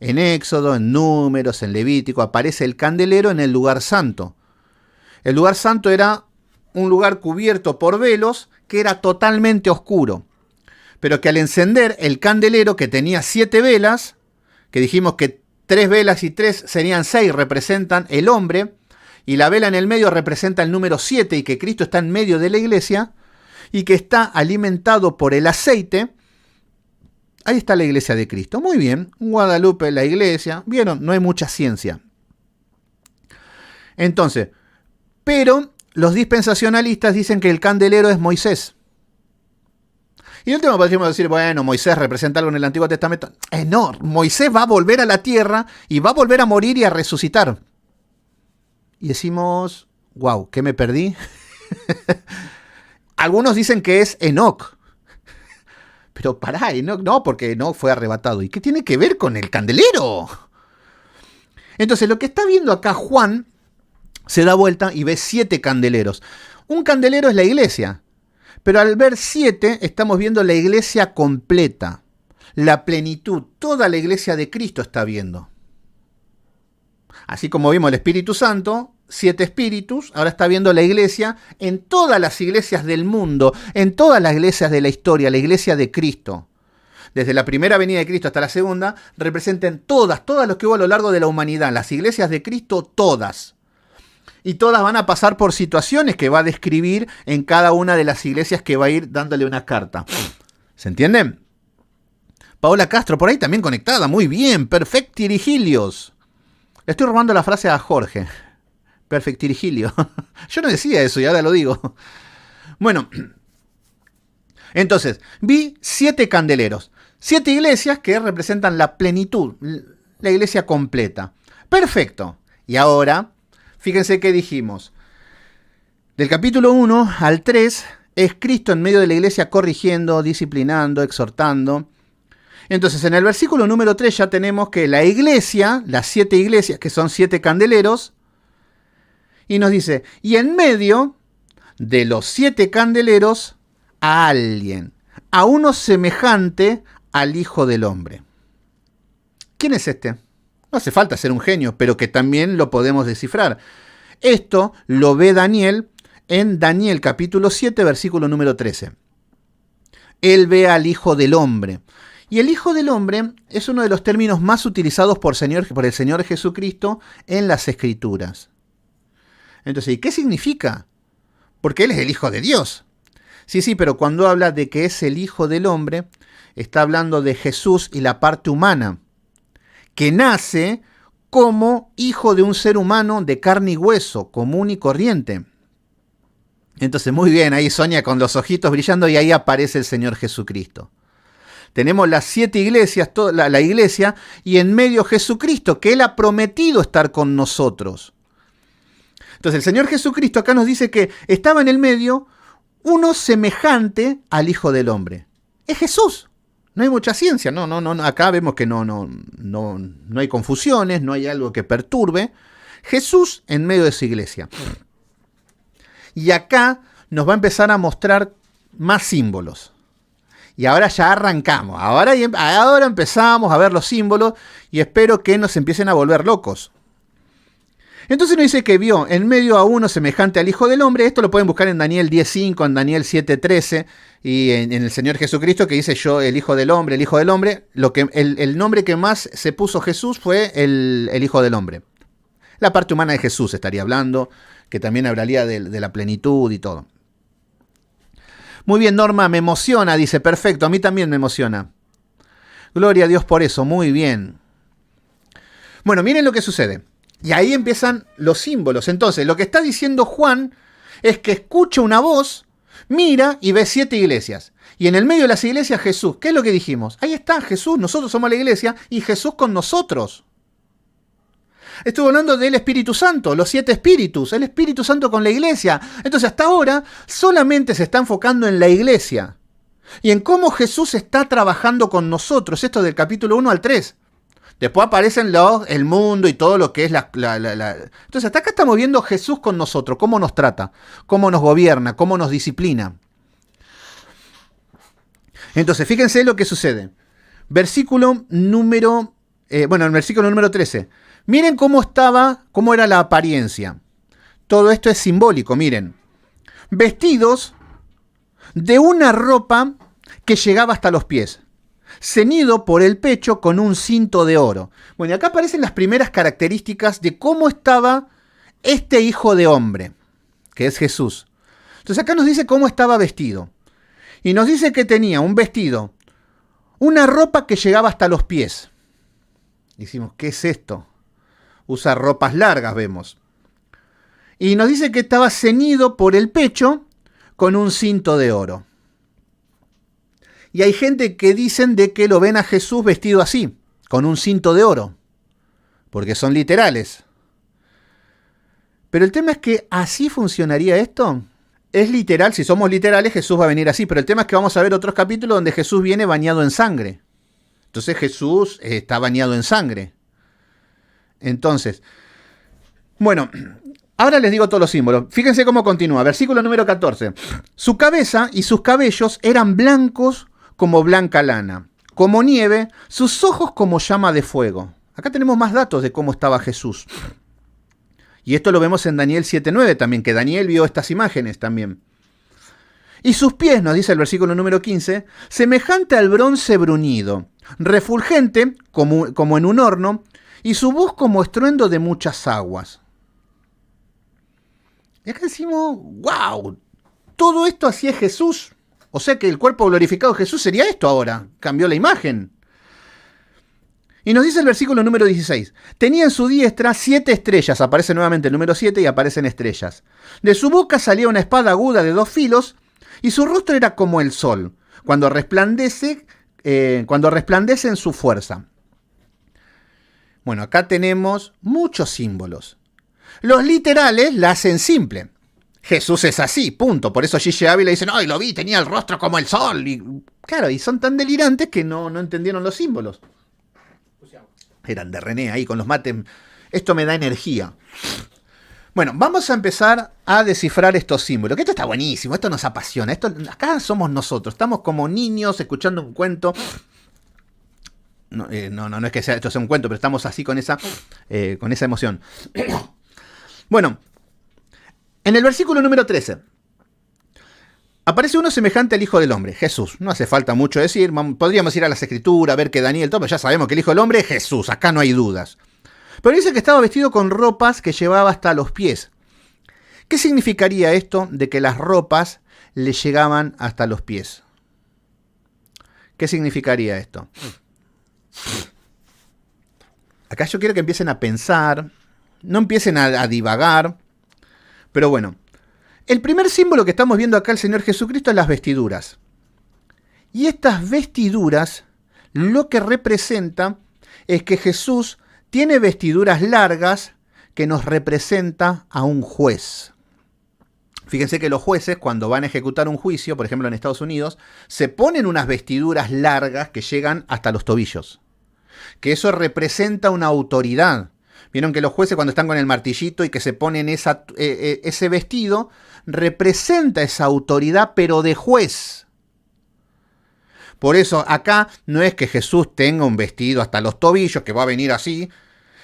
En Éxodo, en Números, en Levítico, aparece el candelero en el lugar santo. El lugar santo era un lugar cubierto por velos que era totalmente oscuro. Pero que al encender el candelero, que tenía 7 velas, que dijimos que 3 velas y 3 serían 6, representan el hombre, y la vela en el medio representa el número 7, y que Cristo está en medio de la iglesia, y que está alimentado por el aceite. Ahí está la iglesia de Cristo. Muy bien, Guadalupe, la iglesia. Vieron, no hay mucha ciencia. Entonces, pero los dispensacionalistas dicen que el candelero es Moisés. Y el último podríamos decir, bueno, Moisés representa algo en el Antiguo Testamento. No, Moisés va a volver a la tierra y va a volver a morir y a resucitar. Y decimos, wow, ¿qué me perdí? Algunos dicen que es Enoc. Pero pará, y no, porque no fue arrebatado. ¿Y qué tiene que ver con el candelero? Entonces, lo que está viendo acá Juan se da vuelta y ve 7 candeleros. Un candelero es la iglesia, pero al ver 7 estamos viendo la iglesia completa, la plenitud, toda la iglesia de Cristo está viendo. Así como vimos el Espíritu Santo, 7 espíritus, ahora está viendo la iglesia en todas las iglesias del mundo, en todas las iglesias de la historia, la iglesia de Cristo. Desde la primera venida de Cristo hasta la segunda, representen todas los que hubo a lo largo de la humanidad, las iglesias de Cristo, todas. Y todas van a pasar por situaciones que va a describir en cada una de las iglesias que va a ir dándole una carta. ¿Se entiende? Paola Castro, por ahí también conectada, muy bien, perfectirigilios. Le estoy robando la frase a Jorge. Perfectirigilio. Yo no decía eso y ahora lo digo. Bueno, entonces, vi 7 candeleros. 7 iglesias que representan la plenitud, la iglesia completa. Perfecto. Y ahora, fíjense qué dijimos. Del capítulo 1 al 3 es Cristo en medio de la iglesia corrigiendo, disciplinando, exhortando. Entonces, en el versículo número 3 ya tenemos que la iglesia, las 7 iglesias, que son 7 candeleros, y nos dice, y en medio de los 7 candeleros, a alguien, a uno semejante al Hijo del Hombre. ¿Quién es este? No hace falta ser un genio, pero que también lo podemos descifrar. Esto lo ve Daniel en Daniel capítulo 7, versículo número 13. Él ve al Hijo del Hombre. Y el Hijo del Hombre es uno de los términos más utilizados por el Señor Jesucristo en las Escrituras. Entonces, ¿y qué significa? Porque Él es el Hijo de Dios. Sí, pero cuando habla de que es el Hijo del Hombre, está hablando de Jesús y la parte humana, que nace como hijo de un ser humano de carne y hueso, común y corriente. Entonces, muy bien, ahí Sonia con los ojitos brillando y ahí aparece el Señor Jesucristo. Tenemos las 7 iglesias, toda la iglesia, y en medio Jesucristo, que Él ha prometido estar con nosotros. Entonces el Señor Jesucristo acá nos dice que estaba en el medio uno semejante al Hijo del Hombre. Es Jesús. No hay mucha ciencia, no, acá vemos que no hay confusiones, no hay algo que perturbe. Jesús en medio de su iglesia. Y acá nos va a empezar a mostrar más símbolos. Y ahora ya arrancamos, ahora empezamos a ver los símbolos y espero que nos empiecen a volver locos. Entonces nos dice que vio en medio a uno semejante al Hijo del Hombre. Esto lo pueden buscar en Daniel 10.5, en Daniel 7.13 y en el Señor Jesucristo que dice yo, el Hijo del Hombre, el Hijo del Hombre. El nombre que más se puso Jesús fue el Hijo del Hombre. La parte humana de Jesús estaría hablando, que también hablaría de la plenitud y todo. Muy bien, Norma, me emociona, dice, perfecto, a mí también me emociona. Gloria a Dios por eso, muy bien. Bueno, miren lo que sucede. Y ahí empiezan los símbolos. Entonces, lo que está diciendo Juan es que escucha una voz, mira y ve 7 iglesias. Y en el medio de las iglesias Jesús. ¿Qué es lo que dijimos? Ahí está Jesús, nosotros somos la iglesia y Jesús con nosotros. Estuve hablando del Espíritu Santo, los 7 espíritus, el Espíritu Santo con la iglesia. Entonces, hasta ahora solamente se está enfocando en la iglesia y en cómo Jesús está trabajando con nosotros. Esto del capítulo 1 al 3. Después aparecen el mundo y todo lo que es Entonces, hasta acá estamos viendo Jesús con nosotros, cómo nos trata, cómo nos gobierna, cómo nos disciplina. Entonces, fíjense lo que sucede. En el versículo número 13. Miren cómo era la apariencia. Todo esto es simbólico, miren. Vestidos de una ropa que llegaba hasta los pies, ceñido por el pecho con un cinto de oro. Bueno, y acá aparecen las primeras características de cómo estaba este Hijo de Hombre, que es Jesús. Entonces acá nos dice cómo estaba vestido. Y nos dice que tenía un vestido, una ropa que llegaba hasta los pies. Decimos, ¿qué es esto? Usa ropas largas, vemos. Y nos dice que estaba ceñido por el pecho con un cinto de oro. Y hay gente que dicen de que lo ven a Jesús vestido así, con un cinto de oro, porque son literales. Pero el tema es que ¿así funcionaría esto? es literal, si somos literales, Jesús va a venir así, pero el tema es que vamos a ver otros capítulos donde Jesús viene bañado en sangre. Entonces Jesús está bañado en sangre. Entonces, bueno, ahora les digo todos los símbolos. Fíjense cómo continúa. Versículo número 14. Su cabeza y sus cabellos eran blancos como blanca lana, como nieve, sus ojos como llama de fuego. Acá tenemos más datos de cómo estaba Jesús. Y esto lo vemos en Daniel 7:9 también, que Daniel vio estas imágenes también. Y sus pies, nos dice el versículo número 15, semejante al bronce bruñido, refulgente como en un horno, y su voz como estruendo de muchas aguas. Y acá decimos, wow, todo esto hacía Jesús. O sea que el cuerpo glorificado de Jesús sería esto ahora. Cambió la imagen. Y nos dice el versículo número 16. Tenía en su diestra 7 estrellas. Aparece nuevamente el número 7 y aparecen estrellas. De su boca salía una espada aguda de 2 filos y su rostro era como el sol, cuando resplandece en su fuerza. Bueno, acá tenemos muchos símbolos. Los literales la hacen simple. Jesús es así, punto. Por eso Gigi Ávila dice, no, y lo vi, tenía el rostro como el sol. Y, claro, y son tan delirantes que no entendieron los símbolos. Eran de René ahí con los mates. Esto me da energía. Bueno, vamos a empezar a descifrar estos símbolos. Que esto está buenísimo, esto nos apasiona. Acá somos nosotros, estamos como niños escuchando un cuento. No es que esto sea un cuento, pero estamos así con esa emoción. Bueno, en el versículo número 13, aparece uno semejante al Hijo del Hombre, Jesús. No hace falta mucho decir, podríamos ir a las Escrituras, ver que Daniel, todo, pero ya sabemos que el Hijo del Hombre es Jesús, acá no hay dudas. Pero dice que estaba vestido con ropas que llevaba hasta los pies. ¿Qué significaría esto de que las ropas le llegaban hasta los pies? ¿Qué significaría esto? Acá yo quiero que empiecen a pensar, no empiecen a divagar, pero bueno. El primer símbolo que estamos viendo acá el Señor Jesucristo es las vestiduras. Y estas vestiduras lo que representa es que Jesús tiene vestiduras largas que nos representa a un juez. Fíjense que los jueces, cuando van a ejecutar un juicio, por ejemplo en Estados Unidos, se ponen unas vestiduras largas que llegan hasta los tobillos. Que eso representa una autoridad. Vieron que los jueces cuando están con el martillito y que se ponen ese vestido, representa esa autoridad, pero de juez. Por eso acá no es que Jesús tenga un vestido hasta los tobillos, que va a venir así,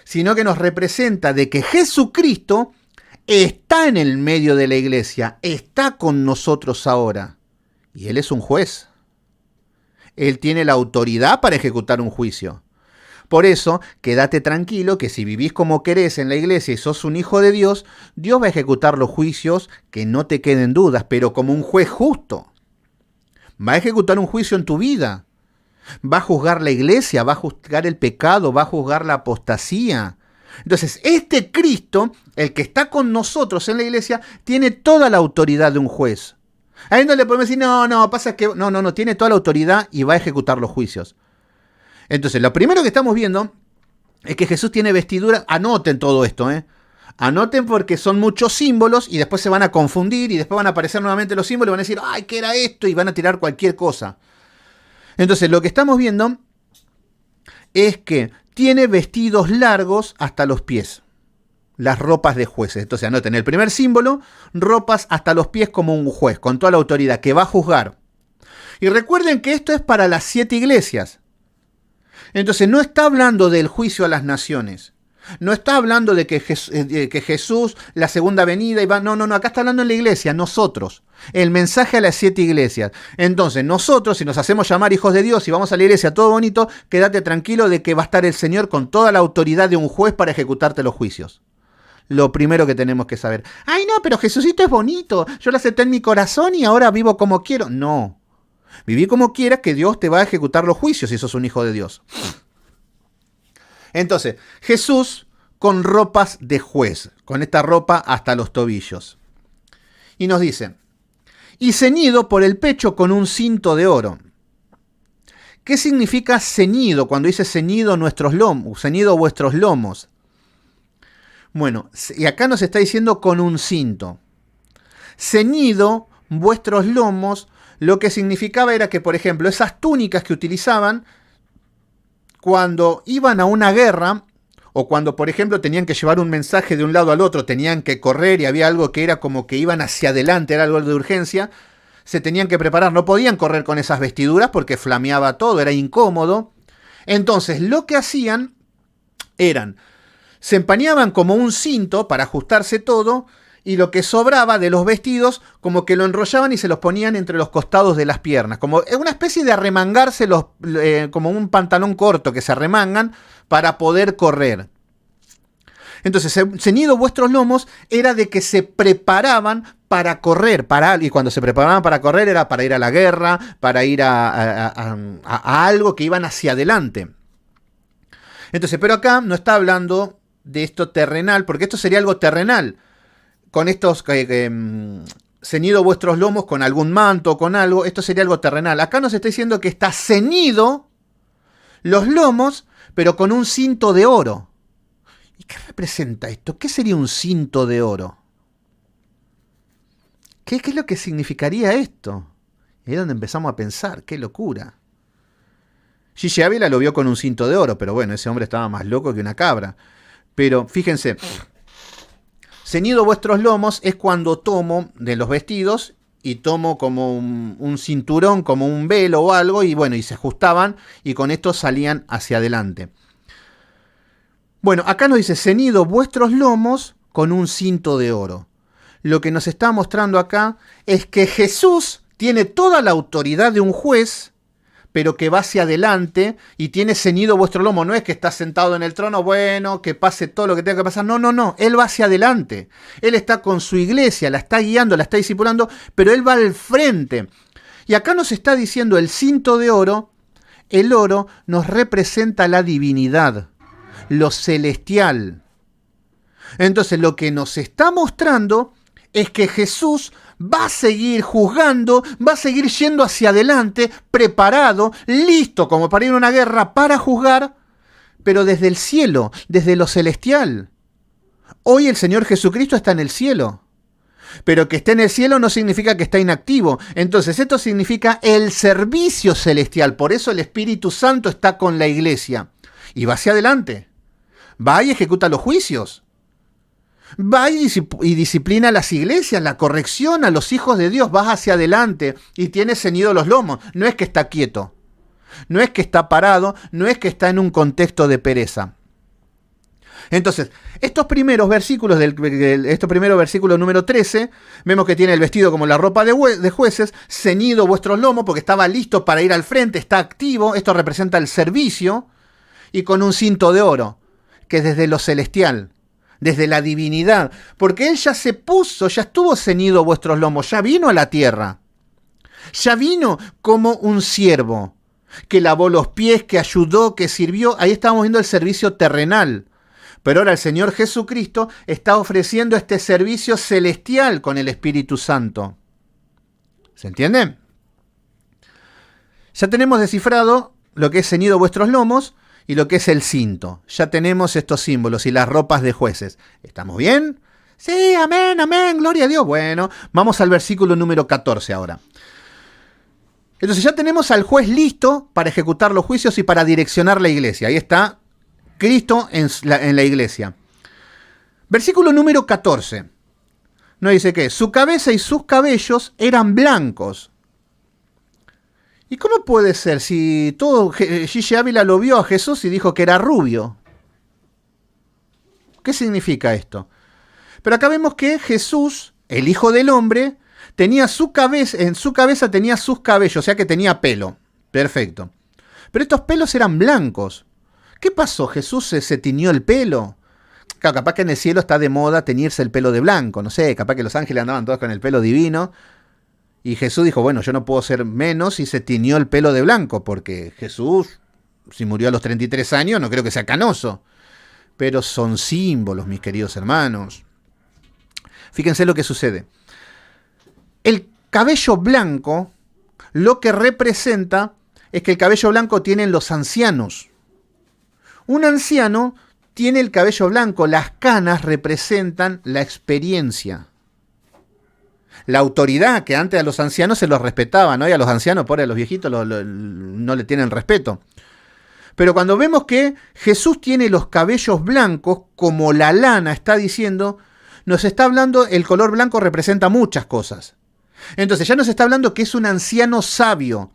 sino que nos representa de que Jesucristo está en el medio de la iglesia, está con nosotros ahora. Y Él es un juez. Él tiene la autoridad para ejecutar un juicio. Por eso, quédate tranquilo que si vivís como querés en la iglesia y sos un hijo de Dios, Dios va a ejecutar los juicios, que no te queden dudas, pero como un juez justo. Va a ejecutar un juicio en tu vida. Va a juzgar la iglesia, va a juzgar el pecado, va a juzgar la apostasía. Entonces, este Cristo, el que está con nosotros en la iglesia, tiene toda la autoridad de un juez. A él no le podemos decir, pasa que no, tiene toda la autoridad y va a ejecutar los juicios. Entonces, lo primero que estamos viendo es que Jesús tiene vestiduras. Anoten todo esto, Anoten porque son muchos símbolos y después se van a confundir y después van a aparecer nuevamente los símbolos y van a decir, ¡ay, qué era esto! Y van a tirar cualquier cosa. Entonces, lo que estamos viendo es que tiene vestidos largos hasta los pies. Las ropas de jueces. Entonces, anoten el primer símbolo, ropas hasta los pies como un juez, con toda la autoridad que va a juzgar. Y recuerden que esto es para las 7 iglesias. Entonces, no está hablando del juicio a las naciones. No está hablando de que Jesús, la segunda venida, y va. No, acá está hablando en la iglesia, nosotros. El mensaje a las 7 iglesias. Entonces, nosotros, si nos hacemos llamar hijos de Dios y vamos a la iglesia todo bonito, quédate tranquilo de que va a estar el Señor con toda la autoridad de un juez para ejecutarte los juicios. Lo primero que tenemos que saber. ¡Ay, no, pero Jesucito es bonito! Yo lo acepté en mi corazón y ahora vivo como quiero. No. Viví como quieras, que Dios te va a ejecutar los juicios si sos un hijo de Dios. Entonces, Jesús con ropas de juez, con esta ropa hasta los tobillos. Y nos dice, y ceñido por el pecho con un cinto de oro. ¿Qué significa ceñido cuando dice ceñido nuestros lomos, ceñido vuestros lomos? Bueno, y acá nos está diciendo con un cinto. ceñido vuestros lomos, lo que significaba era que, por ejemplo, esas túnicas que utilizaban cuando iban a una guerra, o cuando, por ejemplo, tenían que llevar un mensaje de un lado al otro, tenían que correr y había algo que era como que iban hacia adelante, era algo de urgencia, se tenían que preparar, no podían correr con esas vestiduras porque flameaba todo, era incómodo. Entonces, lo que hacían se empañaban como un cinto para ajustarse todo, y lo que sobraba de los vestidos como que lo enrollaban y se los ponían entre los costados de las piernas, como una especie de arremangarse, como un pantalón corto que se arremangan para poder correr. Entonces, ceñido vuestros lomos era de que se preparaban para correr, y cuando se preparaban para correr era para ir a la guerra, para ir a algo que iban hacia adelante. Entonces, pero acá no está hablando de esto terrenal, porque esto sería algo terrenal. Con estos ceñido vuestros lomos con algún manto, con algo, esto sería algo terrenal. Acá nos está diciendo que está ceñido los lomos, pero con un cinto de oro. ¿Y qué representa esto? ¿Qué sería un cinto de oro? ¿Qué es lo que significaría esto? Y ahí es donde empezamos a pensar, qué locura. Gigi Ávila lo vio con un cinto de oro, pero bueno, ese hombre estaba más loco que una cabra. Pero fíjense, ceñido vuestros lomos es cuando tomo de los vestidos y tomo como un cinturón, como un velo o algo, y bueno, y se ajustaban y con esto salían hacia adelante. Bueno, acá nos dice, ceñido vuestros lomos con un cinto de oro. Lo que nos está mostrando acá es que Jesús tiene toda la autoridad de un juez, pero que va hacia adelante y tiene ceñido vuestro lomo. No es que está sentado en el trono, bueno, que pase todo lo que tenga que pasar. No, no, no. Él va hacia adelante. Él está con su iglesia, la está guiando, la está discipulando, pero él va al frente. Y acá nos está diciendo el cinto de oro. El oro nos representa la divinidad, lo celestial. Entonces, lo que nos está mostrando es que Jesús va a seguir juzgando, va a seguir yendo hacia adelante, preparado, listo como para ir a una guerra para juzgar, pero desde el cielo, desde lo celestial. Hoy el Señor Jesucristo está en el cielo, pero que esté en el cielo no significa que está inactivo. Entonces esto significa el servicio celestial, por eso el Espíritu Santo está con la iglesia y va hacia adelante, va y ejecuta los juicios. Va y disciplina a las iglesias, la corrección a los hijos de Dios, va hacia adelante y tiene ceñido los lomos. No es que está quieto, no es que está parado, no es que está en un contexto de pereza. Entonces, estos primeros versículos, primero versículo número 13, vemos que tiene el vestido como la ropa de jueces, ceñido vuestros lomos, porque estaba listo para ir al frente, está activo, esto representa el servicio, y con un cinto de oro, que es desde lo celestial, desde la divinidad, porque él ya se puso, ya estuvo ceñido vuestros lomos, ya vino a la tierra, ya vino como un siervo, que lavó los pies, que ayudó, que sirvió. Ahí estábamos viendo el servicio terrenal, pero ahora el Señor Jesucristo está ofreciendo este servicio celestial con el Espíritu Santo. ¿Se entiende? Ya tenemos descifrado lo que es ceñido vuestros lomos y lo que es el cinto. Ya tenemos estos símbolos y las ropas de jueces. ¿Estamos bien? Sí, amén, amén, gloria a Dios. Bueno, vamos al versículo número 14 ahora. Entonces ya tenemos al juez listo para ejecutar los juicios y para direccionar la iglesia. Ahí está Cristo en la iglesia. Versículo número 14. Nos dice que su cabeza y sus cabellos eran blancos. ¿Y cómo puede ser si todo Gigi Ávila lo vio a Jesús y dijo que era rubio? ¿Qué significa esto? Pero acá vemos que Jesús, el Hijo del Hombre, tenía su cabeza, en su cabeza tenía sus cabellos, o sea que tenía pelo. Perfecto. Pero estos pelos eran blancos. ¿Qué pasó? ¿Jesús se tiñó el pelo? Claro, capaz que en el cielo está de moda teñirse el pelo de blanco, no sé, capaz que los ángeles andaban todos con el pelo divino. Y Jesús dijo, bueno, yo no puedo ser menos, y se tiñó el pelo de blanco, porque Jesús, si murió a los 33 años, no creo que sea canoso. Pero son símbolos, mis queridos hermanos. Fíjense lo que sucede. El cabello blanco, lo que representa es que el cabello blanco tienen los ancianos. Un anciano tiene el cabello blanco, las canas representan la experiencia. La autoridad que antes a los ancianos se los respetaba, ¿no? Y a los ancianos, por a los viejitos no le tienen respeto. Pero cuando vemos que Jesús tiene los cabellos blancos, como la lana está diciendo, nos está hablando, el color blanco representa muchas cosas. Entonces ya nos está hablando que es un anciano sabio.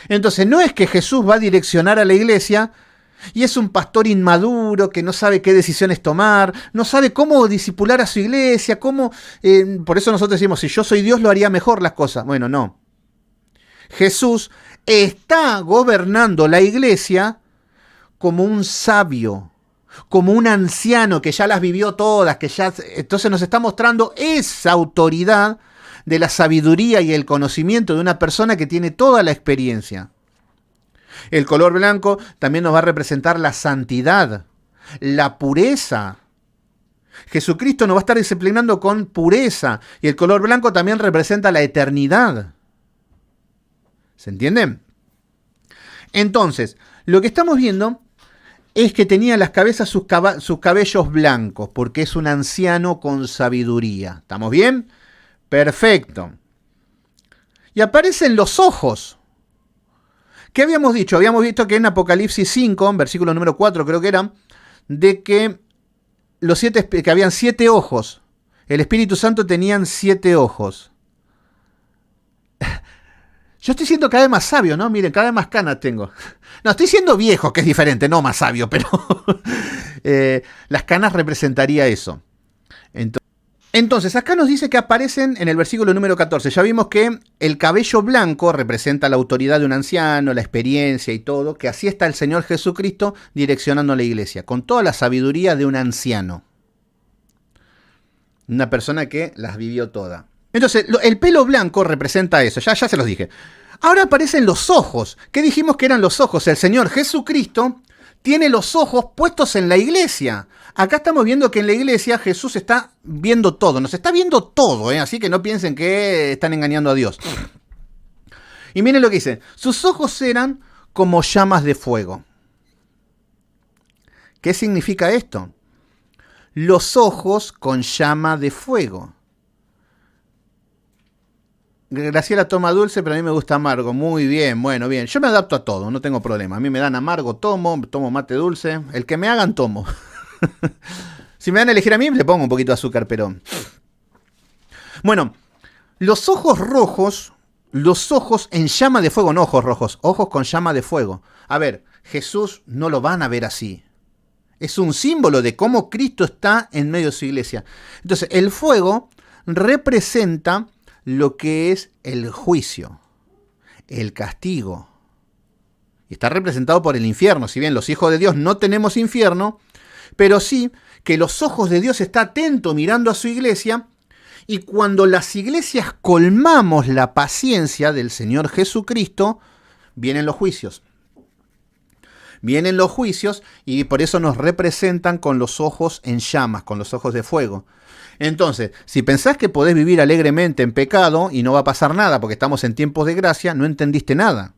Entonces no es que Jesús va a direccionar a la iglesia y es un pastor inmaduro que no sabe qué decisiones tomar, no sabe cómo discipular a su iglesia, por eso nosotros decimos, si yo soy Dios lo haría mejor las cosas. Bueno, no. Jesús está gobernando la iglesia como un sabio, como un anciano que ya las vivió todas, entonces nos está mostrando esa autoridad de la sabiduría y el conocimiento de una persona que tiene toda la experiencia. El color blanco también nos va a representar la santidad, la pureza. Jesucristo nos va a estar disciplinando con pureza y el color blanco también representa la eternidad. ¿Se entiende? Entonces, lo que estamos viendo es que tenía en las cabezas sus cabellos blancos, porque es un anciano con sabiduría. ¿Estamos bien? Perfecto. Y aparecen los ojos. ¿Qué habíamos dicho? Habíamos visto que en Apocalipsis 5, versículo número 4 creo que era, de que que habían 7 ojos. El Espíritu Santo tenían 7 ojos. Yo estoy siendo cada vez más sabio, ¿no? Miren, cada vez más canas tengo. No, estoy siendo viejo, que es diferente, no más sabio, pero las canas representaría eso. Entonces, acá nos dice que aparecen en el versículo número 14. Ya vimos que el cabello blanco representa la autoridad de un anciano, la experiencia y todo, que así está el Señor Jesucristo direccionando a la iglesia, con toda la sabiduría de un anciano. Una persona que las vivió todas. Entonces, el pelo blanco representa eso, ya se los dije. Ahora aparecen los ojos. ¿Qué dijimos que eran los ojos? El Señor Jesucristo tiene los ojos puestos en la iglesia. Acá estamos viendo que en la iglesia Jesús está viendo todo, nos está viendo todo, así que no piensen que están engañando a Dios. Y miren lo que dice, sus ojos eran como llamas de fuego. ¿Qué significa esto? Los ojos con llama de fuego. Graciela toma dulce, pero a mí me gusta amargo. Muy bien, bueno, bien. Yo me adapto a todo, no tengo problema. A mí me dan amargo, tomo mate dulce. El que me hagan, tomo. Si me dan a elegir a mí, le pongo un poquito de azúcar, pero... Bueno, los ojos rojos, los ojos en llama de fuego, no ojos rojos, ojos con llama de fuego. A ver, Jesús no lo van a ver así. Es un símbolo de cómo Cristo está en medio de su iglesia. Entonces, el fuego representa lo que es el juicio, el castigo. Y está representado por el infierno. Si bien los hijos de Dios no tenemos infierno, pero sí que los ojos de Dios están atentos mirando a su iglesia, y cuando las iglesias colmamos la paciencia del Señor Jesucristo, vienen los juicios. Vienen los juicios y por eso nos representan con los ojos en llamas, con los ojos de fuego. Entonces, si pensás que podés vivir alegremente en pecado y no va a pasar nada porque estamos en tiempos de gracia, no entendiste nada.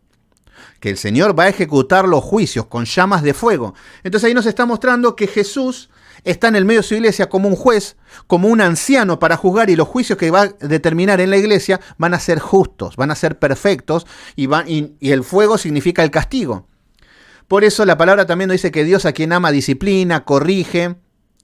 Que el Señor va a ejecutar los juicios con llamas de fuego. Entonces ahí nos está mostrando que Jesús está en el medio de su iglesia como un juez, como un anciano para juzgar, y los juicios que va a determinar en la iglesia van a ser justos, van a ser perfectos, y el fuego significa el castigo. Por eso la palabra también nos dice que Dios a quien ama disciplina, corrige.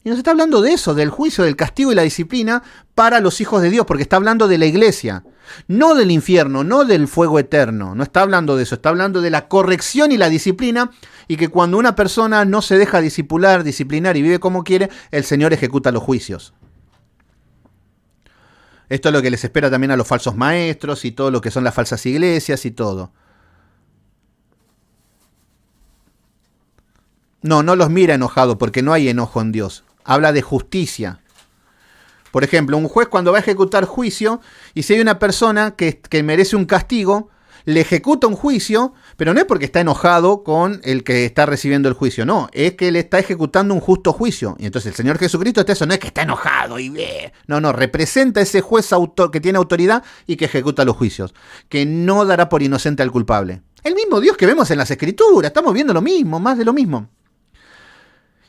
Y nos está hablando de eso, del juicio, del castigo y la disciplina para los hijos de Dios, porque está hablando de la iglesia, no del infierno, no del fuego eterno, no está hablando de eso, está hablando de la corrección y la disciplina, y que cuando una persona no se deja disciplinar y vive como quiere, el Señor ejecuta los juicios. Esto es lo que les espera también a los falsos maestros y todo lo que son las falsas iglesias y todo. No los mira enojado, porque no hay enojo en Dios. Habla de justicia. Por ejemplo, un juez cuando va a ejecutar juicio, y si hay una persona que merece un castigo, le ejecuta un juicio, pero no es porque está enojado con el que está recibiendo el juicio, no, es que le está ejecutando un justo juicio. Y entonces el Señor Jesucristo está eso, no es que está enojado y no, representa ese juez que tiene autoridad y que ejecuta los juicios, que no dará por inocente al culpable. El mismo Dios que vemos en las Escrituras, estamos viendo lo mismo, más de lo mismo.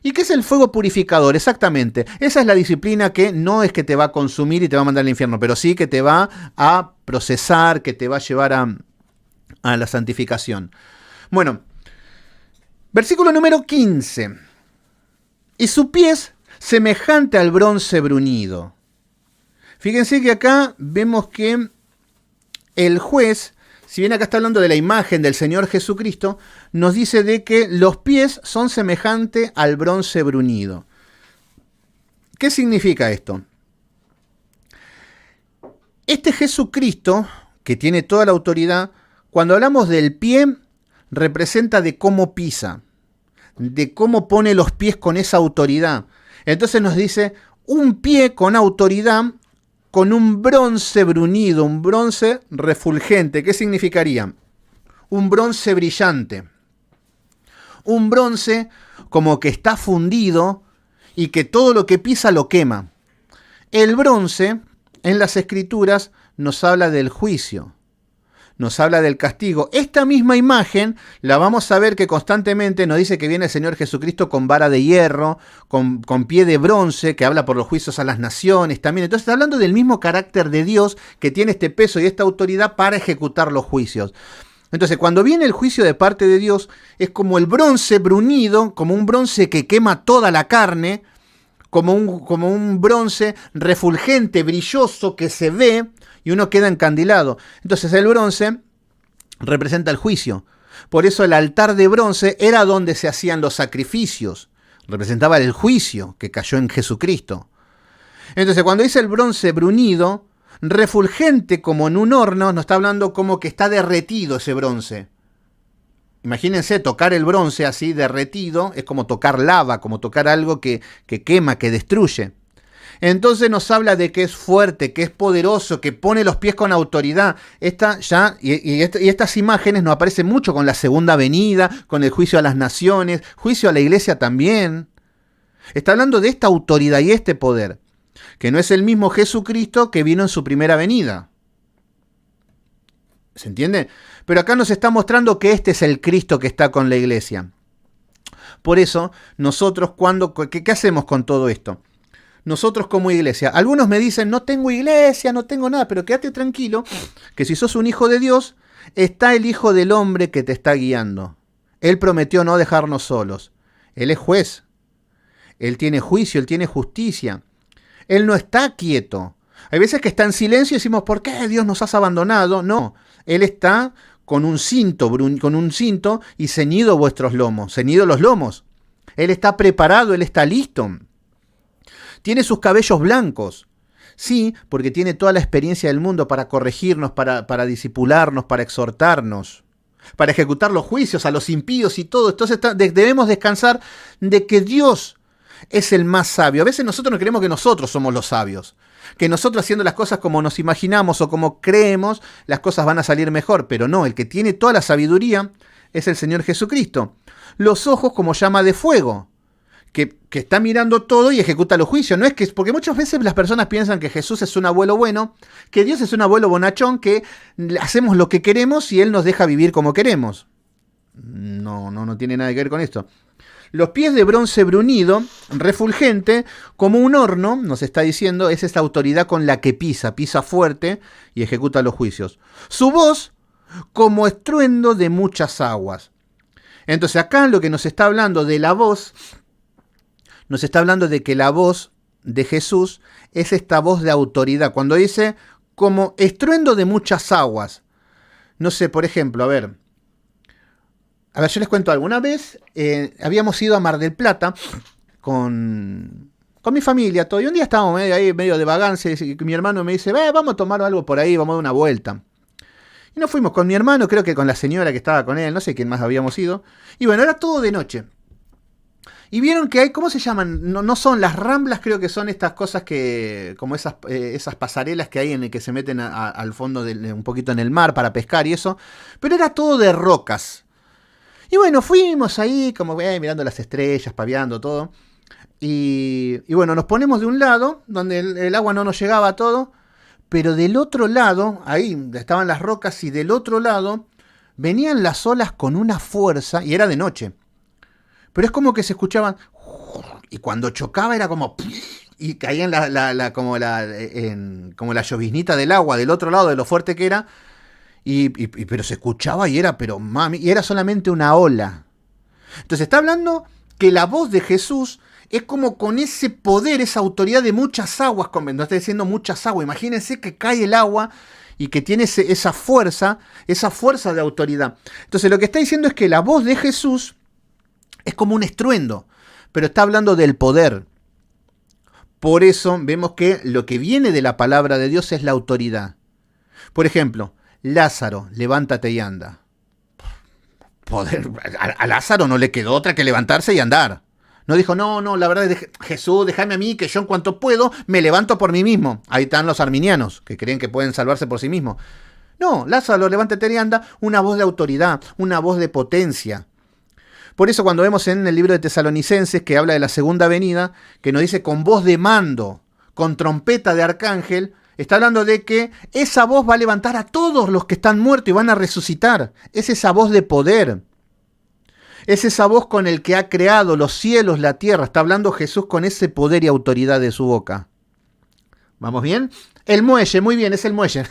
¿Y qué es el fuego purificador? Exactamente. Esa es la disciplina que no es que te va a consumir y te va a mandar al infierno, pero sí que te va a procesar, que te va a llevar a la santificación. Bueno, versículo número 15. Y su pie es semejante al bronce bruñido. Fíjense que acá vemos que el juez, si bien acá está hablando de la imagen del Señor Jesucristo, nos dice de que los pies son semejantes al bronce bruñido. ¿Qué significa esto? Este Jesucristo, que tiene toda la autoridad, cuando hablamos del pie, representa de cómo pisa, de cómo pone los pies con esa autoridad. Entonces nos dice, un pie con autoridad, con un bronce bruñido, un bronce refulgente. ¿Qué significaría? Un bronce brillante. Un bronce como que está fundido y que todo lo que pisa lo quema. El bronce, en las Escrituras, nos habla del juicio. Nos habla del castigo. Esta misma imagen la vamos a ver que constantemente nos dice que viene el Señor Jesucristo con vara de hierro, con pie de bronce, que habla por los juicios a las naciones también. Entonces está hablando del mismo carácter de Dios que tiene este peso y esta autoridad para ejecutar los juicios. Entonces cuando viene el juicio de parte de Dios es como el bronce bruñido, como un bronce que quema toda la carne, como un bronce refulgente, brilloso, que se ve y uno queda encandilado. Entonces el bronce representa el juicio. Por eso el altar de bronce era donde se hacían los sacrificios. Representaba el juicio que cayó en Jesucristo. Entonces cuando dice el bronce bruñido, refulgente como en un horno, nos está hablando como que está derretido ese bronce. Imagínense, tocar el bronce así derretido es como tocar lava, como tocar algo que quema, que destruye. Entonces nos habla de que es fuerte, que es poderoso, que pone los pies con autoridad. Estas imágenes nos aparecen mucho con la segunda venida, con el juicio a las naciones, juicio a la iglesia también. Está hablando de esta autoridad y este poder, que no es el mismo Jesucristo que vino en su primera venida. ¿Se entiende? Pero acá nos está mostrando que este es el Cristo que está con la iglesia. Por eso, nosotros, ¿qué hacemos con todo esto? Nosotros como iglesia, algunos me dicen, no tengo iglesia, no tengo nada, pero quédate tranquilo, que si sos un hijo de Dios, está el Hijo del Hombre que te está guiando. Él prometió no dejarnos solos. Él es juez. Él tiene juicio, Él tiene justicia. Él no está quieto. Hay veces que está en silencio y decimos, ¿por qué Dios nos has abandonado? No, Él está con un cinto y ceñido vuestros lomos, ceñido los lomos. Él está preparado, Él está listo. Tiene sus cabellos blancos. Sí, porque tiene toda la experiencia del mundo para corregirnos, para disipularnos, para exhortarnos, para ejecutar los juicios a los impíos y todo. Entonces debemos descansar de que Dios es el más sabio. A veces nosotros no creemos que nosotros somos los sabios, que nosotros haciendo las cosas como nos imaginamos o como creemos, las cosas van a salir mejor. Pero no, el que tiene toda la sabiduría es el Señor Jesucristo. Los ojos como llama de fuego, que está mirando todo y ejecuta los juicios. No es que, porque muchas veces las personas piensan que Jesús es un abuelo bueno, que Dios es un abuelo bonachón, que hacemos lo que queremos y Él nos deja vivir como queremos. No tiene nada que ver con esto. Los pies de bronce bruñido, refulgente, como un horno, nos está diciendo, es esta autoridad con la que pisa fuerte y ejecuta los juicios. Su voz, como estruendo de muchas aguas. Entonces acá lo que nos está hablando de la voz, nos está hablando de que la voz de Jesús es esta voz de autoridad. Cuando dice, como estruendo de muchas aguas. No sé, por ejemplo, a ver, yo les cuento algo. Una vez habíamos ido a Mar del Plata con mi familia, todo. Y un día estábamos medio de vagancia y mi hermano me dice, vamos a tomar algo por ahí, vamos a dar una vuelta. Y nos fuimos con mi hermano, creo que con la señora que estaba con él, no sé quién más habíamos ido. Y bueno, era todo de noche. Y vieron que hay, ¿cómo se llaman? No son las ramblas, creo que son estas cosas que, como esas pasarelas que hay en el que se meten al fondo un poquito en el mar para pescar y eso. Pero era todo de rocas. Y bueno, fuimos ahí como mirando las estrellas, paviando todo. Y bueno, nos ponemos de un lado, donde el agua no nos llegaba a todo. Pero del otro lado, ahí estaban las rocas y del otro lado venían las olas con una fuerza, y era de noche. Pero es como que se escuchaban, y cuando chocaba era como... Y caía en como la lloviznita del agua del otro lado de lo fuerte que era. Pero se escuchaba y era, pero mami, y era solamente una ola. Entonces está hablando que la voz de Jesús es como con ese poder, esa autoridad de muchas aguas. No está diciendo muchas aguas. Imagínense que cae el agua y que tiene esa fuerza de autoridad. Entonces lo que está diciendo es que la voz de Jesús es como un estruendo, pero está hablando del poder. Por eso vemos que lo que viene de la palabra de Dios es la autoridad. Por ejemplo, Lázaro, levántate y anda. A Lázaro no le quedó otra que levantarse y andar. No dijo, no, la verdad es Jesús, déjame a mí que yo en cuanto puedo me levanto por mí mismo. Ahí están los arminianos, que creen que pueden salvarse por sí mismos. No, Lázaro, levántate y anda, una voz de autoridad, una voz de potencia. Por eso cuando vemos en el libro de Tesalonicenses que habla de la segunda venida, que nos dice con voz de mando, con trompeta de arcángel, está hablando de que esa voz va a levantar a todos los que están muertos y van a resucitar. Es esa voz de poder. Es esa voz con el que ha creado los cielos, la tierra. Está hablando Jesús con ese poder y autoridad de su boca. ¿Vamos bien? El muelle, muy bien, es el muelle.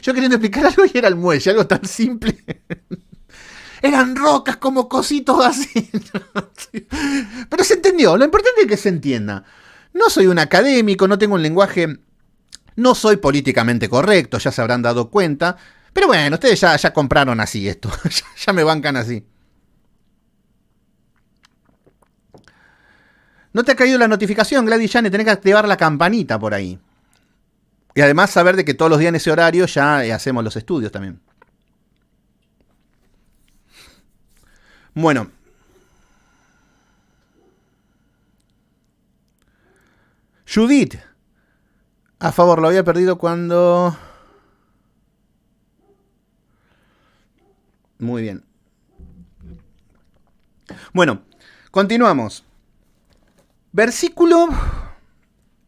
Yo queriendo explicar algo y era el muelle, algo tan simple. Eran rocas como cositos así. Pero se entendió, lo importante es que se entienda. No soy un académico, no tengo un lenguaje, no soy políticamente correcto, ya se habrán dado cuenta. Pero bueno, ustedes ya compraron así esto, ya me bancan así. ¿No te ha caído la notificación, Gladys Jane? Tenés que activar la campanita por ahí. Y además saber de que todos los días en ese horario ya hacemos los estudios también. Bueno. Judith. A favor, lo había perdido cuando... Muy bien. Bueno, continuamos. Versículo...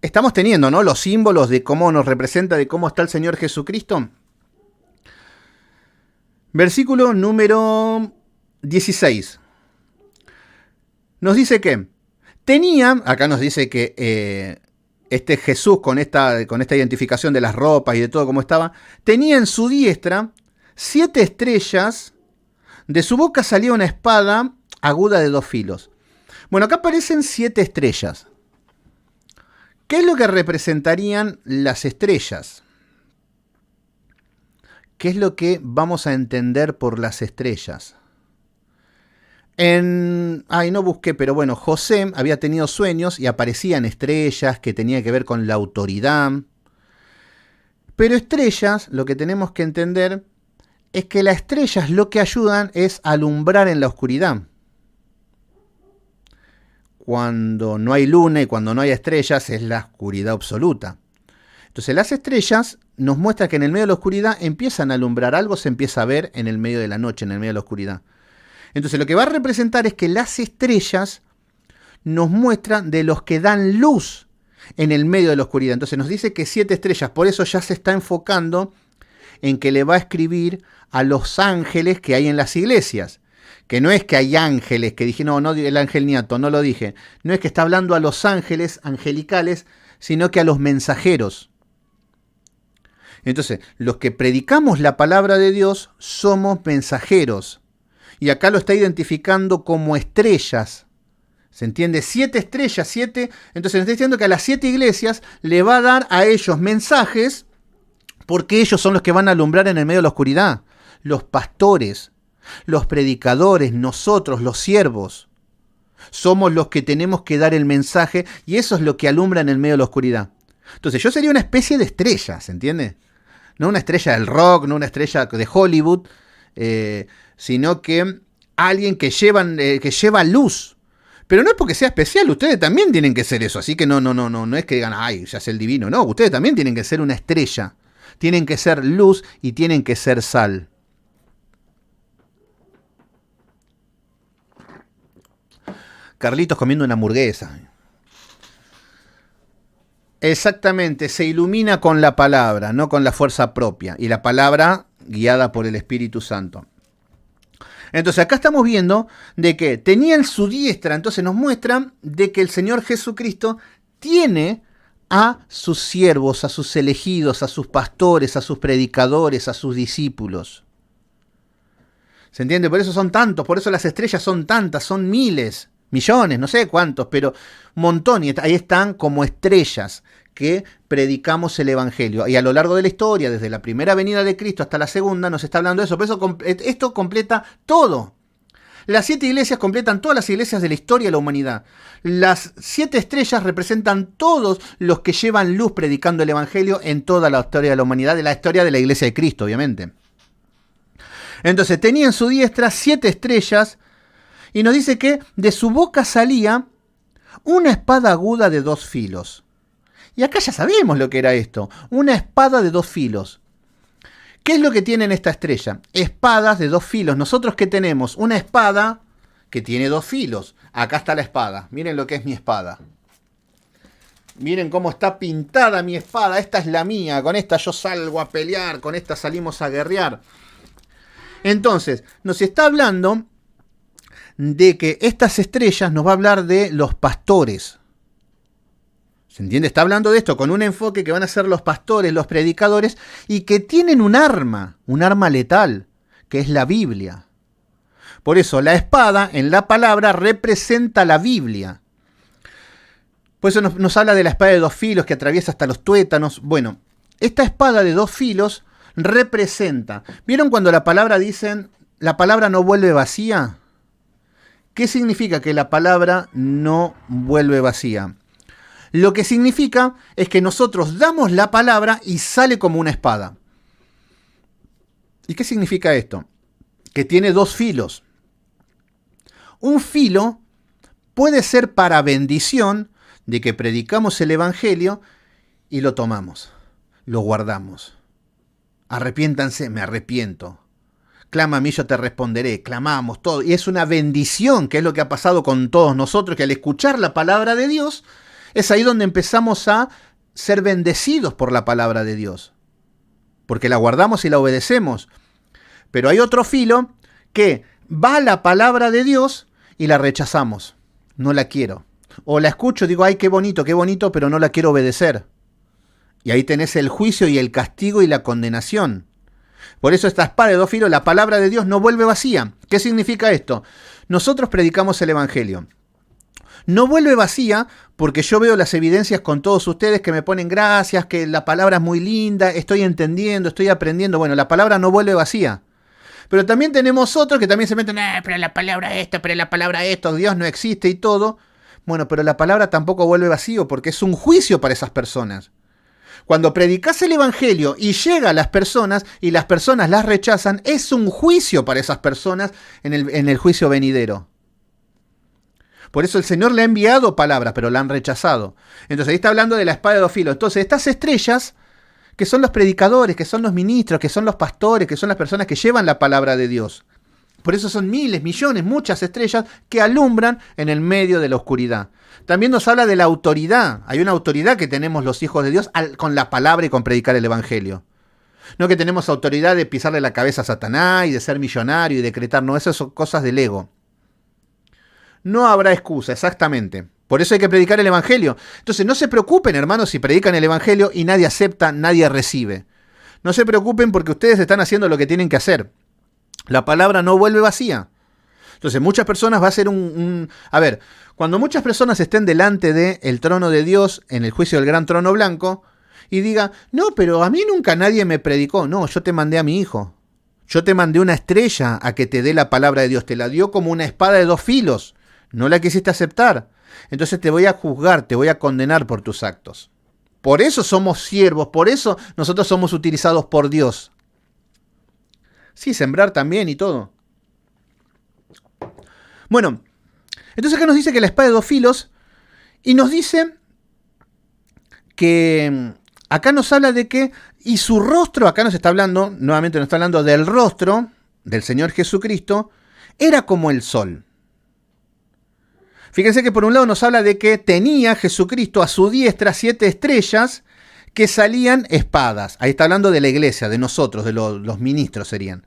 Estamos teniendo, ¿no? Los símbolos de cómo nos representa, de cómo está el Señor Jesucristo. Versículo número 16. Nos dice que tenía, acá nos dice que este Jesús con esta identificación de las ropas y de todo como estaba, tenía en su diestra 7 estrellas, de su boca salía una espada aguda de 2 filos. Bueno, acá aparecen 7 estrellas. ¿Qué es lo que representarían las estrellas? ¿Qué es lo que vamos a entender por las estrellas? No busqué, pero bueno, José había tenido sueños y aparecían estrellas que tenían que ver con la autoridad. Pero estrellas, lo que tenemos que entender es que las estrellas lo que ayudan es a alumbrar en la oscuridad. Cuando no hay luna y cuando no hay estrellas es la oscuridad absoluta. Entonces las estrellas nos muestran que en el medio de la oscuridad empiezan a alumbrar, algo se empieza a ver en el medio de la noche, en el medio de la oscuridad. Entonces lo que va a representar es que las estrellas nos muestran de los que dan luz en el medio de la oscuridad. Entonces nos dice que 7 estrellas, por eso ya se está enfocando en que le va a escribir a los ángeles que hay en las iglesias. Que no es que hay ángeles, que dije, no, el ángel niato, no lo dije. No es que está hablando a los ángeles angelicales, sino que a los mensajeros. Entonces, los que predicamos la palabra de Dios somos mensajeros. Y acá lo está identificando como estrellas. ¿Se entiende? 7 estrellas, 7. Entonces, nos está diciendo que a las 7 iglesias le va a dar a ellos mensajes, porque ellos son los que van a alumbrar en el medio de la oscuridad. Los pastores, los predicadores, nosotros, los siervos, somos los que tenemos que dar el mensaje y eso es lo que alumbra en el medio de la oscuridad. Entonces yo sería una especie de estrella, ¿se entiende? No una estrella del rock, no una estrella de Hollywood, sino que alguien que lleva luz. Pero no es porque sea especial, ustedes también tienen que ser eso, así que no es que digan, ay, ya es el divino, no, ustedes también tienen que ser una estrella, tienen que ser luz y tienen que ser sal. Carlitos comiendo una hamburguesa. Exactamente, se ilumina con la palabra, no con la fuerza propia. Y la palabra guiada por el Espíritu Santo. Entonces acá estamos viendo de que tenía en su diestra, entonces nos muestran de que el Señor Jesucristo tiene a sus siervos, a sus elegidos, a sus pastores, a sus predicadores, a sus discípulos. ¿Se entiende? Por eso son tantos, por eso las estrellas son tantas, son miles, millones, no sé cuántos, pero un montón, y ahí están como estrellas que predicamos el Evangelio. Y a lo largo de la historia, desde la primera venida de Cristo hasta la segunda, nos está hablando de eso. Por eso esto completa todo. Las 7 iglesias completan todas las iglesias de la historia de la humanidad. Las 7 estrellas representan todos los que llevan luz predicando el Evangelio en toda la historia de la humanidad, de la historia de la iglesia de Cristo, obviamente. Entonces tenía en su diestra 7 estrellas y nos dice que de su boca salía una espada aguda de 2 filos. Y acá ya sabemos lo que era esto, una espada de 2 filos. ¿Qué es lo que tiene en esta estrella? Espadas de 2 filos. ¿Nosotros qué tenemos? Una espada que tiene 2 filos. Acá está la espada. Miren lo que es mi espada. Miren cómo está pintada mi espada. Esta es la mía. Con esta yo salgo a pelear. Con esta salimos a guerrear. Entonces, nos está hablando de que estas estrellas nos va a hablar de los pastores. ¿Se entiende? Está hablando de esto con un enfoque que van a ser los pastores, los predicadores, y que tienen un arma letal, que es la Biblia. Por eso la espada en la palabra representa la Biblia. Por eso nos habla de la espada de 2 filos que atraviesa hasta los tuétanos. Bueno, esta espada de 2 filos representa. ¿Vieron cuando la palabra dicen, la palabra no vuelve vacía? ¿Qué significa que la palabra no vuelve vacía? Lo que significa es que nosotros damos la palabra y sale como una espada. ¿Y qué significa esto? Que tiene 2 filos. Un filo puede ser para bendición de que predicamos el Evangelio y lo tomamos, lo guardamos. Arrepiéntanse, me arrepiento. Clama a mí, yo te responderé. Clamamos todo. Y es una bendición, que es lo que ha pasado con todos nosotros, que al escuchar la palabra de Dios, es ahí donde empezamos a ser bendecidos por la palabra de Dios. Porque la guardamos y la obedecemos. Pero hay otro filo que va a la palabra de Dios y la rechazamos. No la quiero. O la escucho y digo, ay, qué bonito, pero no la quiero obedecer. Y ahí tenés el juicio y el castigo y la condenación. Por eso esta espada de 2 filos, la palabra de Dios no vuelve vacía. ¿Qué significa esto? Nosotros predicamos el Evangelio. No vuelve vacía porque yo veo las evidencias con todos ustedes que me ponen gracias, que la palabra es muy linda, estoy entendiendo, estoy aprendiendo. Bueno, la palabra no vuelve vacía. Pero también tenemos otros que también se meten, pero la palabra esto, Dios no existe y todo. Bueno, pero la palabra tampoco vuelve vacío porque es un juicio para esas personas. Cuando predicas el Evangelio y llega a las personas y las personas las rechazan, es un juicio para esas personas en el juicio venidero. Por eso el Señor le ha enviado palabras, pero la han rechazado. Entonces ahí está hablando de la espada de 2 filos. Entonces estas estrellas, que son los predicadores, que son los ministros, que son los pastores, que son las personas que llevan la palabra de Dios. Por eso son miles, millones, muchas estrellas que alumbran en el medio de la oscuridad. También nos habla de la autoridad. Hay una autoridad que tenemos los hijos de Dios con la palabra y con predicar el Evangelio. No que tenemos autoridad de pisarle la cabeza a Satanás y de ser millonario y decretar. No, esas son cosas del ego. No habrá excusa, exactamente. Por eso hay que predicar el Evangelio. Entonces no se preocupen, hermanos, si predican el Evangelio y nadie acepta, nadie recibe. No se preocupen porque ustedes están haciendo lo que tienen que hacer. La palabra no vuelve vacía. Entonces muchas personas va a ser A ver, cuando muchas personas estén delante del trono de Dios, en el juicio del gran trono blanco, y diga, no, pero a mí nunca nadie me predicó. No, yo te mandé a mi hijo. Yo te mandé una estrella a que te dé la palabra de Dios. Te la dio como una espada de 2 filos. No la quisiste aceptar. Entonces te voy a juzgar, te voy a condenar por tus actos. Por eso somos siervos, por eso nosotros somos utilizados por Dios. Sí, sembrar también y todo. Bueno, entonces acá nos dice que la espada de 2 filos, y nos dice que acá nos habla de que, y su rostro, acá nos está hablando, nuevamente nos está hablando del rostro del Señor Jesucristo, era como el sol. Fíjense que por un lado nos habla de que tenía Jesucristo a su diestra 7 estrellas que salían espadas. Ahí está hablando de la iglesia, de nosotros, de los ministros serían.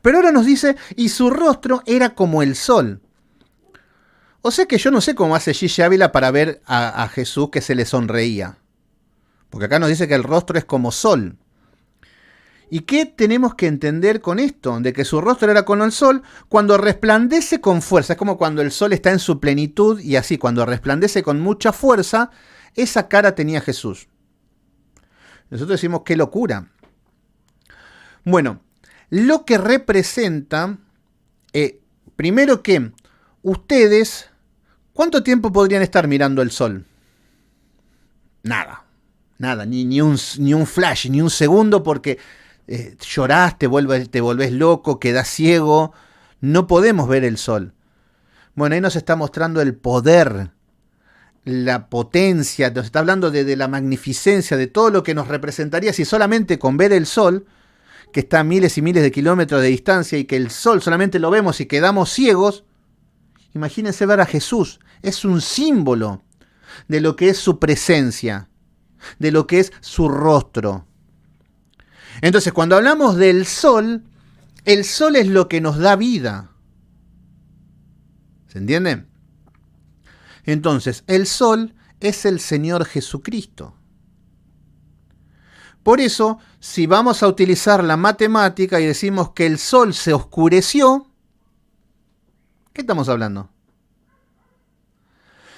Pero ahora nos dice, y su rostro era como el sol. O sea que yo no sé cómo hace Gigi Ávila para ver a Jesús que se le sonreía. Porque acá nos dice que el rostro es como sol. ¿Y qué tenemos que entender con esto? De que su rostro era como el sol cuando resplandece con fuerza. Es como cuando el sol está en su plenitud y así, cuando resplandece con mucha fuerza, esa cara tenía Jesús. Nosotros decimos, qué locura. Bueno, lo que representa, primero que ustedes, ¿cuánto tiempo podrían estar mirando el sol? Nada, ni un flash, ni un segundo, porque llorás, te volvés loco, quedás ciego, no podemos ver el sol. Bueno, ahí nos está mostrando el poder, la potencia, nos está hablando de la magnificencia, de todo lo que nos representaría si solamente con ver el sol, que está a miles y miles de kilómetros de distancia y que el sol solamente lo vemos y quedamos ciegos. Imagínense ver a Jesús, es un símbolo de lo que es su presencia, de lo que es su rostro. Entonces, cuando hablamos del sol, el sol es lo que nos da vida. ¿Se entiende? Entonces, el sol es el Señor Jesucristo. Por eso, si vamos a utilizar la matemática y decimos que el sol se oscureció, ¿qué estamos hablando?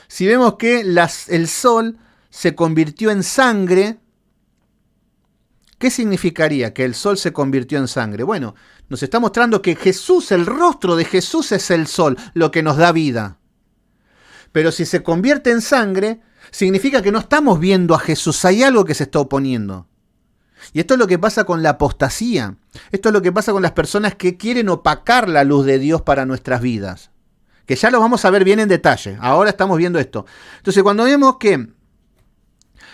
Si vemos que el sol se convirtió en sangre, ¿qué significaría que el sol se convirtió en sangre? Bueno, nos está mostrando que Jesús, el rostro de Jesús es el sol, lo que nos da vida. Pero si se convierte en sangre, significa que no estamos viendo a Jesús, hay algo que se está oponiendo. Y esto es lo que pasa con la apostasía. Esto es lo que pasa con las personas que quieren opacar la luz de Dios para nuestras vidas. Que ya lo vamos a ver bien en detalle. Ahora estamos viendo esto. Entonces, cuando vemos que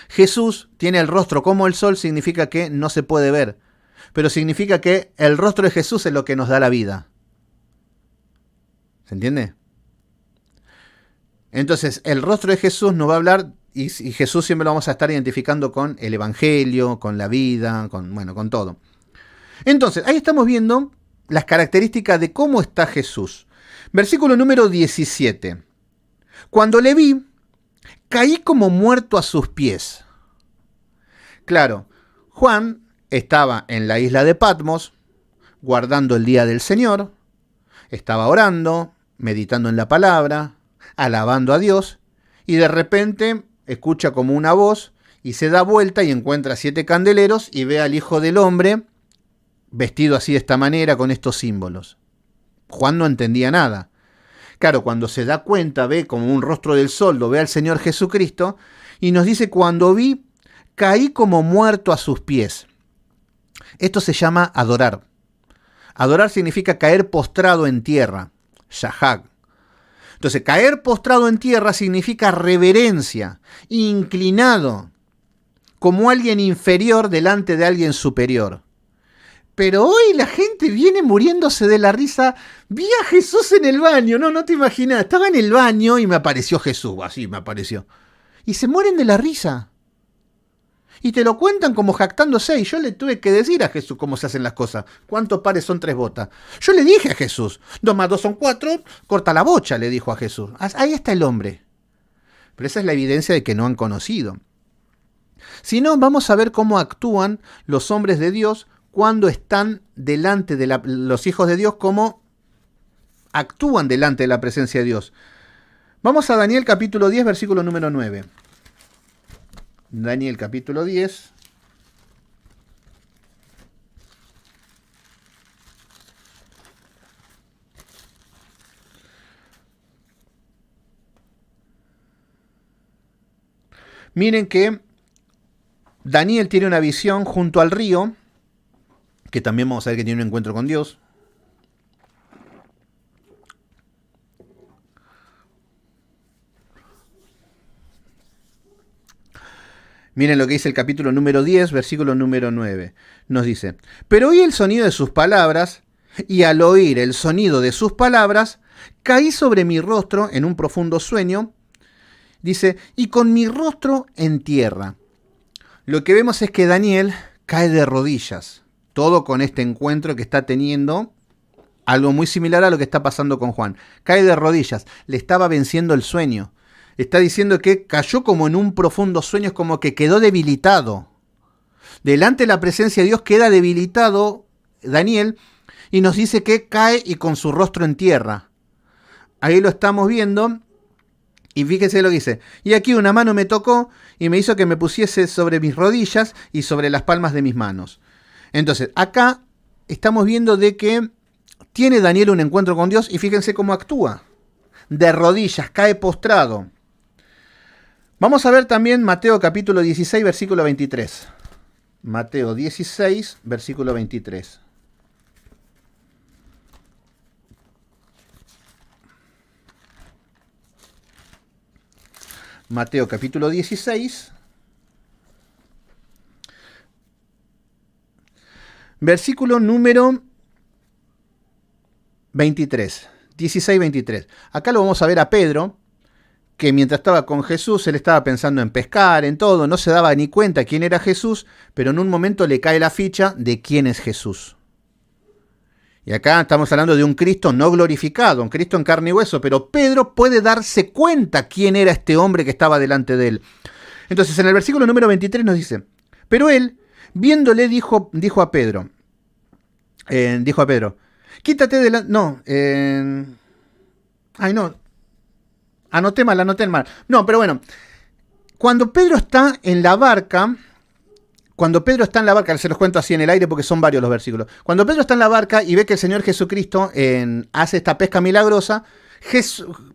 Jesús tiene el rostro como el sol, significa que no se puede ver. Pero significa que el rostro de Jesús es lo que nos da la vida. ¿Se entiende? Entonces, el rostro de Jesús nos va a hablar, y Jesús siempre lo vamos a estar identificando con el Evangelio, con la vida, con todo. Entonces, ahí estamos viendo las características de cómo está Jesús. Versículo número 17. Cuando le vi, caí como muerto a sus pies. Claro, Juan estaba en la isla de Patmos, guardando el día del Señor, estaba orando, meditando en la palabra, alabando a Dios, y de repente escucha como una voz y se da vuelta y encuentra 7 candeleros y ve al Hijo del Hombre vestido así de esta manera con estos símbolos. Juan no entendía nada. Claro, cuando se da cuenta, ve como un rostro del sol, lo ve al Señor Jesucristo y nos dice, cuando vi, caí como muerto a sus pies. Esto se llama adorar. Adorar significa caer postrado en tierra, shahag. Entonces, caer postrado en tierra significa reverencia, inclinado, como alguien inferior delante de alguien superior. Pero hoy la gente viene muriéndose de la risa. Vi a Jesús en el baño, no te imaginas. Estaba en el baño y me apareció Jesús, así me apareció. Y se mueren de la risa. Y te lo cuentan como jactándose. Y yo le tuve que decir a Jesús cómo se hacen las cosas. ¿Cuántos pares son 3 botas? Yo le dije a Jesús, 2 más 2 son 4, corta la bocha, le dijo a Jesús. Ahí está el hombre. Pero esa es la evidencia de que no han conocido. Si no, vamos a ver cómo actúan los hombres de Dios cuando están delante de los hijos de Dios, cómo actúan delante de la presencia de Dios. Vamos a Daniel capítulo 10, versículo número 9. Daniel capítulo 10. Miren que Daniel tiene una visión junto al río, que también vamos a ver que tiene un encuentro con Dios. Miren lo que dice el capítulo número 10, versículo número 9. Nos dice, pero oí el sonido de sus palabras, y al oír el sonido de sus palabras, caí sobre mi rostro en un profundo sueño. Dice, y con mi rostro en tierra. Lo que vemos es que Daniel cae de rodillas. Todo con este encuentro que está teniendo Algo muy similar a lo que está pasando con Juan. Cae de rodillas, le estaba venciendo el sueño. Está diciendo que cayó como en un profundo sueño, es como que quedó debilitado. Delante de la presencia de Dios queda debilitado Daniel y nos dice que cae y con su rostro en tierra. Ahí lo estamos viendo y fíjese lo que dice. Y aquí una mano me tocó y me hizo que me pusiese sobre mis rodillas y sobre las palmas de mis manos. Entonces, acá estamos viendo de que tiene Daniel un encuentro con Dios y fíjense cómo actúa. De rodillas, cae postrado. Vamos a ver también Mateo capítulo 16, versículo 23. Mateo 16, versículo 23. Mateo capítulo 16, versículo número 23. 16, 23. Acá lo vamos a ver a Pedro, que mientras estaba con Jesús, él estaba pensando en pescar, en todo, no se daba ni cuenta quién era Jesús, pero en un momento le cae la ficha de quién es Jesús. Y acá estamos hablando de un Cristo no glorificado, un Cristo en carne y hueso, pero Pedro puede darse cuenta quién era este hombre que estaba delante de él. Entonces, en el versículo número 23 nos dice, pero él, viéndole, dijo a Pedro, quítate de la... No, anoté mal. No, pero bueno, cuando Pedro está en la barca, se los cuento así en el aire porque son varios los versículos. Cuando Pedro está en la barca y ve que el Señor Jesucristo hace esta pesca milagrosa,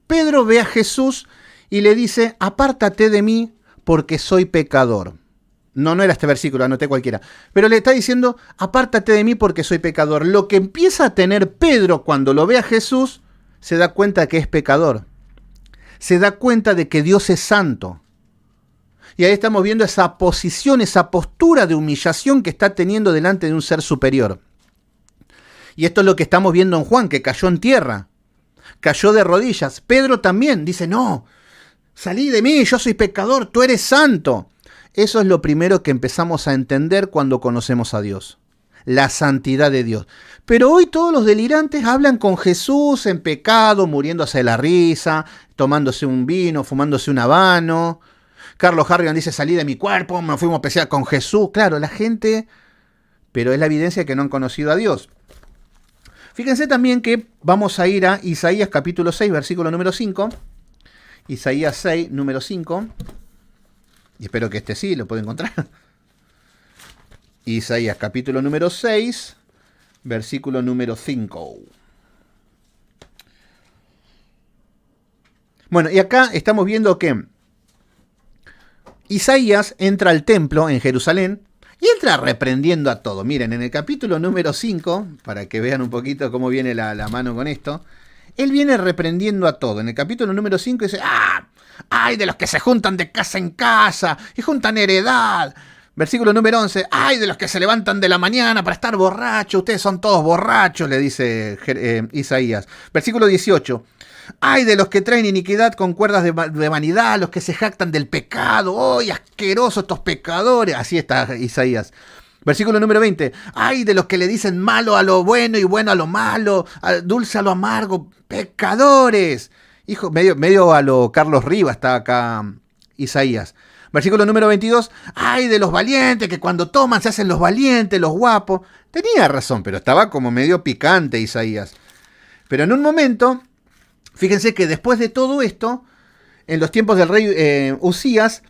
Pedro ve a Jesús y le dice, apártate de mí porque soy pecador. No era este versículo, anoté cualquiera. Pero le está diciendo, apártate de mí porque soy pecador. Lo que empieza a tener Pedro cuando lo ve a Jesús, se da cuenta que es pecador. Se da cuenta de que Dios es santo. Y ahí estamos viendo esa posición, esa postura de humillación que está teniendo delante de un ser superior. Y esto es lo que estamos viendo en Juan, que cayó en tierra. Cayó de rodillas. Pedro también dice, no, salí de mí, yo soy pecador, tú eres santo. Eso es lo primero que empezamos a entender cuando conocemos a Dios. La santidad de Dios. Pero hoy todos los delirantes hablan con Jesús en pecado, muriéndose de la risa, tomándose un vino, fumándose un habano. Carlos Harrigan dice, salí de mi cuerpo, nos fuimos a pelear con Jesús. Claro, la gente, pero es la evidencia que no han conocido a Dios. Fíjense también que vamos a ir a Isaías capítulo 6, versículo número 5. Isaías 6, número 5. Y espero que este sí lo pueda encontrar. Isaías capítulo número 6, versículo número 5. Bueno, y acá estamos viendo que Isaías entra al templo en Jerusalén y entra reprendiendo a todo. Miren, en el capítulo número 5, para que vean un poquito cómo viene la mano con esto, él viene reprendiendo a todo. En el capítulo número 5 dice, ¡ay de los que se juntan de casa en casa y juntan heredad! Versículo número 11, ¡ay de los que se levantan de la mañana para estar borrachos! Ustedes son todos borrachos, le dice Isaías. Versículo 18, ¡ay de los que traen iniquidad con cuerdas de vanidad, los que se jactan del pecado! ¡Ay, asquerosos estos pecadores! Así está Isaías. Versículo número 20, ¡ay de los que le dicen malo a lo bueno y bueno a lo malo, dulce a lo amargo! ¡Pecadores! Hijo, medio a lo Carlos Rivas está acá Isaías. Versículo número 22, ¡ay de los valientes que cuando toman se hacen los valientes, los guapos! Tenía razón, pero estaba como medio picante Isaías. Pero en un momento, fíjense que después de todo esto, en los tiempos del rey Usías,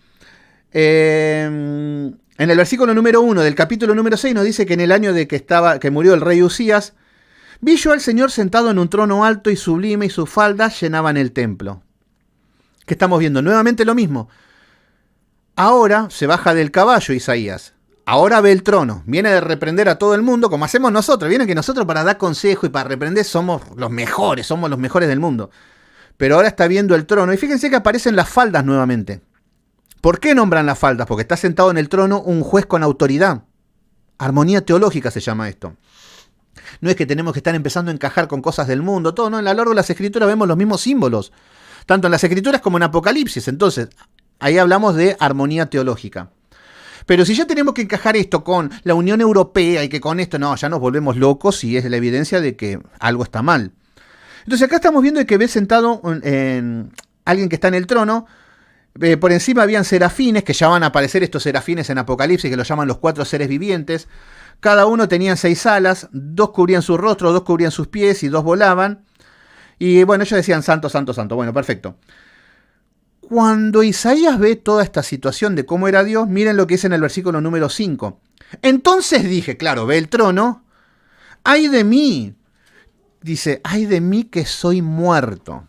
en el versículo número 1 del capítulo número 6 nos dice que en el año de que murió el rey Usías, vi yo al Señor sentado en un trono alto y sublime y sus faldas llenaban el templo. ¿Qué estamos viendo? Nuevamente lo mismo. Ahora se baja del caballo Isaías. Ahora ve el trono. Viene de reprender a todo el mundo como hacemos nosotros. Viene que nosotros para dar consejo y para reprender somos los mejores del mundo. Pero ahora está viendo el trono. Y fíjense que aparecen las faldas nuevamente. ¿Por qué nombran las faldas? Porque está sentado en el trono un juez con autoridad. Armonía teológica se llama esto. No es que tenemos que estar empezando a encajar con cosas del mundo, todo, ¿no? En lo largo de las escrituras vemos los mismos símbolos, tanto en las escrituras como en Apocalipsis. Entonces, ahí hablamos de armonía teológica. Pero si ya tenemos que encajar esto con la Unión Europea y que con esto, no, ya nos volvemos locos y es la evidencia de que algo está mal. Entonces acá estamos viendo que ve sentado en alguien que está en el trono. Por encima habían serafines, que ya van a aparecer estos serafines en Apocalipsis, que los llaman los 4 seres vivientes. Cada uno tenía 6 alas, 2 cubrían su rostro, 2 cubrían sus pies y 2 volaban. Y bueno, ellos decían santo, santo, santo. Bueno, perfecto. Cuando Isaías ve toda esta situación de cómo era Dios, miren lo que dice en el versículo número 5. Entonces dije, claro, ve el trono, ¡ay de mí! Dice, ¡ay de mí que soy muerto!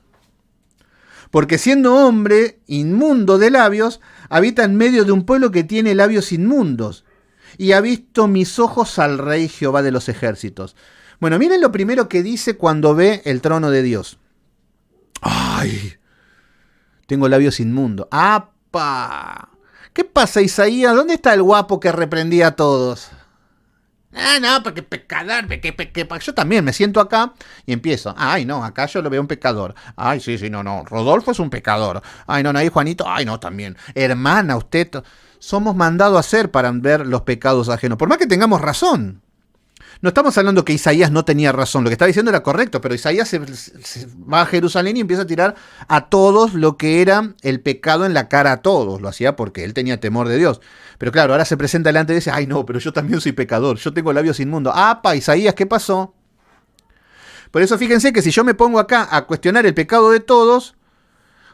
Porque siendo hombre inmundo de labios, habita en medio de un pueblo que tiene labios inmundos. Y ha visto mis ojos al Rey Jehová de los ejércitos. Bueno, miren lo primero que dice cuando ve el trono de Dios. ¡Ay! Tengo labios inmundos. ¡Apa! ¿Qué pasa, Isaías? ¿Dónde está el guapo que reprendía a todos? Ah, no, porque pecador, yo también me siento acá y empiezo. Ay, no, acá yo lo veo un pecador. Ay, sí, no, Rodolfo es un pecador. Ay, no, ahí Juanito, ay, no, también. Hermana, usted, somos mandados a hacer para ver los pecados ajenos. Por más que tengamos razón. No estamos hablando que Isaías no tenía razón, lo que estaba diciendo era correcto, pero Isaías se va a Jerusalén y empieza a tirar a todos lo que era el pecado en la cara a todos. Lo hacía porque él tenía temor de Dios. Pero claro, ahora se presenta delante y dice, ay no, pero yo también soy pecador, yo tengo labios inmundos. ¡Apa, Isaías, qué pasó! Por eso fíjense que si yo me pongo acá a cuestionar el pecado de todos,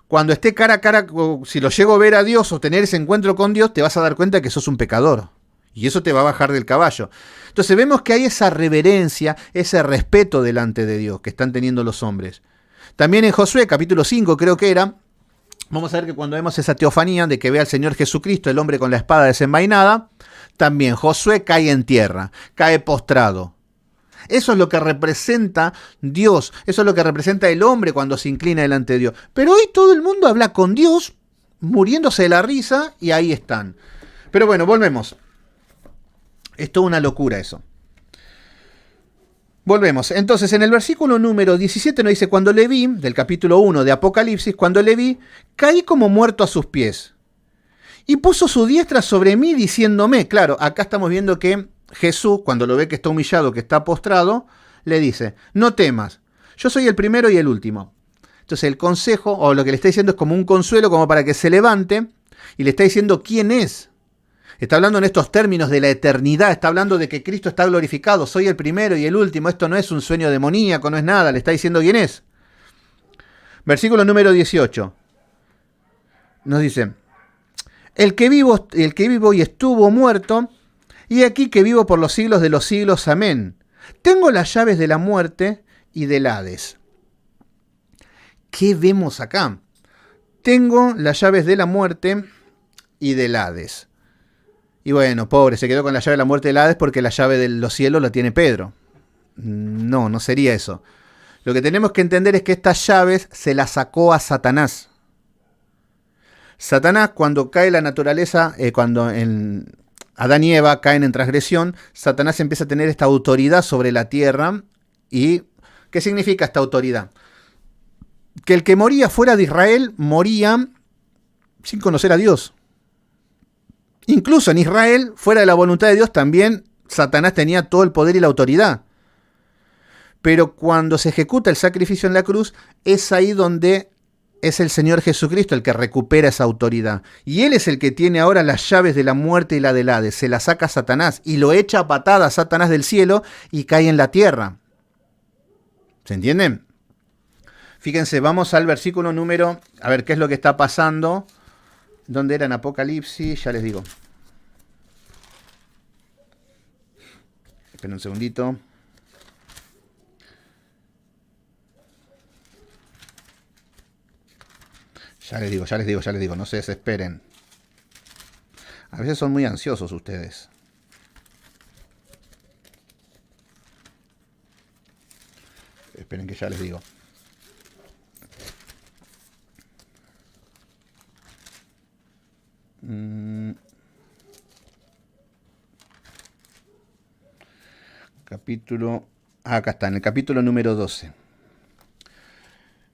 cuando esté cara a cara, si lo llego a ver a Dios o tener ese encuentro con Dios, te vas a dar cuenta que sos un pecador. Y eso te va a bajar del caballo. Entonces vemos que hay esa reverencia, ese respeto delante de Dios que están teniendo los hombres. También en Josué, capítulo 5 creo que era, vamos a ver que cuando vemos esa teofanía de que ve al Señor Jesucristo, el hombre con la espada desenvainada, también Josué cae en tierra, cae postrado. Eso es lo que representa Dios, eso es lo que representa el hombre cuando se inclina delante de Dios. Pero hoy todo el mundo habla con Dios, muriéndose de la risa, y ahí están. Pero bueno, volvemos. Es toda una locura eso. Volvemos. Entonces, en el versículo número 17 nos dice, cuando le vi, del capítulo 1 de Apocalipsis, cuando le vi, caí como muerto a sus pies. Y puso su diestra sobre mí diciéndome, claro, acá estamos viendo que Jesús, cuando lo ve que está humillado, que está postrado, le dice, no temas, yo soy el primero y el último. Entonces el consejo, o lo que le está diciendo es como un consuelo, como para que se levante, y le está diciendo quién es. Está hablando en estos términos de la eternidad, está hablando de que Cristo está glorificado, soy el primero y el último, esto no es un sueño demoníaco, no es nada, le está diciendo quién es. Versículo número 18, nos dice, el que vivo y estuvo muerto, y aquí que vivo por los siglos de los siglos, amén. Tengo las llaves de la muerte y del Hades. ¿Qué vemos acá? Tengo las llaves de la muerte y del Hades. Y bueno, pobre, se quedó con la llave de la muerte del Hades porque la llave de los cielos la tiene Pedro. No, no sería eso. Lo que tenemos que entender es que estas llaves se las sacó a Satanás. Satanás, cuando cae la naturaleza, cuando Adán y Eva caen en transgresión, Satanás empieza a tener esta autoridad sobre la tierra. ¿Y qué significa esta autoridad? Que el que moría fuera de Israel moría sin conocer a Dios. Incluso en Israel, fuera de la voluntad de Dios, también Satanás tenía todo el poder y la autoridad. Pero cuando se ejecuta el sacrificio en la cruz, es ahí donde es el Señor Jesucristo el que recupera esa autoridad. Y Él es el que tiene ahora las llaves de la muerte y la del Hades. Se las saca a Satanás y lo echa a patada a Satanás del cielo y cae en la tierra. ¿Se entienden? Fíjense, vamos al versículo número, a ver qué es lo que está pasando. ¿Dónde era en Apocalipsis? Ya les digo. Esperen un segundito. Ya les digo. No se desesperen. A veces son muy ansiosos ustedes. Esperen que ya les digo. Acá está, en el capítulo número 12.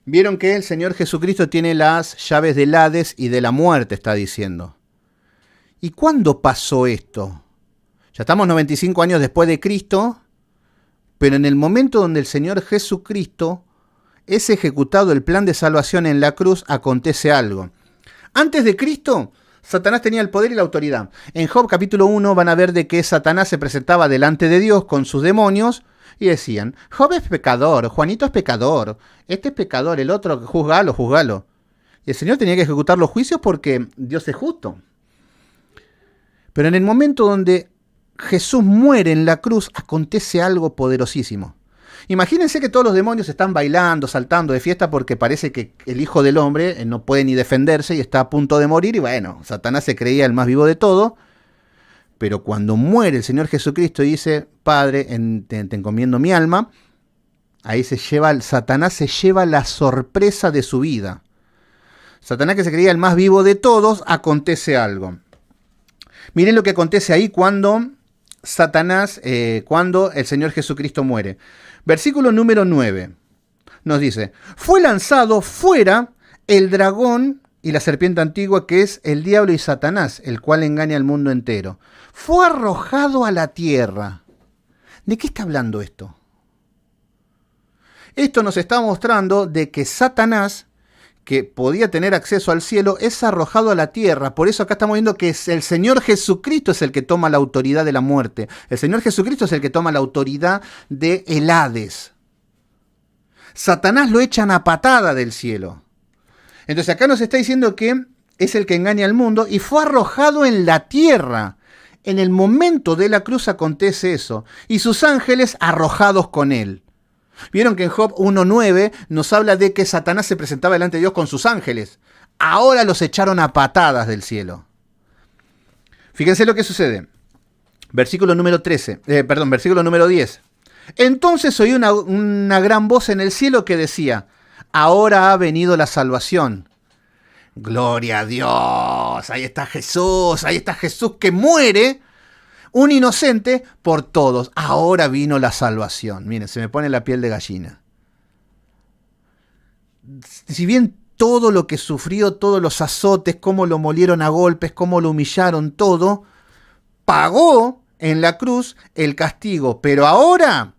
Vieron que el Señor Jesucristo tiene las llaves del Hades y de la muerte, está diciendo. ¿Y cuándo pasó esto? Ya estamos 95 años después de Cristo, pero en el momento donde el Señor Jesucristo es ejecutado el plan de salvación en la cruz, acontece algo. Antes de Cristo, Satanás tenía el poder y la autoridad. En Job capítulo 1 van a ver de que Satanás se presentaba delante de Dios con sus demonios y decían, Job es pecador, Juanito es pecador, este es pecador, el otro, juzgalo, juzgalo. Y el Señor tenía que ejecutar los juicios porque Dios es justo. Pero en el momento donde Jesús muere en la cruz, acontece algo poderosísimo. Imagínense que todos los demonios están bailando, saltando de fiesta porque parece que el Hijo del Hombre no puede ni defenderse y está a punto de morir. Y bueno, Satanás se creía el más vivo de todo. Pero cuando muere el Señor Jesucristo y dice, Padre, te encomiendo mi alma, ahí Satanás se lleva la sorpresa de su vida. Satanás, que se creía el más vivo de todos, acontece algo. Miren lo que acontece ahí cuando cuando el Señor Jesucristo muere. Versículo número 9 nos dice, fue lanzado fuera el dragón y la serpiente antigua, que es el diablo y Satanás, el cual engaña al mundo entero. Fue arrojado a la tierra. ¿De qué está hablando esto? Esto nos está mostrando de que Satanás, que podía tener acceso al cielo, es arrojado a la tierra. Por eso acá estamos viendo que es el Señor Jesucristo es el que toma la autoridad de la muerte. El Señor Jesucristo es el que toma la autoridad de el Hades. Satanás lo echan a patada del cielo. Entonces acá nos está diciendo que es el que engaña al mundo y fue arrojado en la tierra. En el momento de la cruz acontece eso. Y sus ángeles arrojados con él. Vieron que en Job 1.9 nos habla de que Satanás se presentaba delante de Dios con sus ángeles. Ahora los echaron a patadas del cielo. Fíjense lo que sucede. Versículo número 10. Entonces oí una gran voz en el cielo que decía, ahora ha venido la salvación. Gloria a Dios, ahí está Jesús que muere, un inocente por todos. Ahora vino la salvación. Miren, se me pone la piel de gallina. Si bien todo lo que sufrió, todos los azotes, cómo lo molieron a golpes, cómo lo humillaron, todo, pagó en la cruz el castigo. Pero ahora,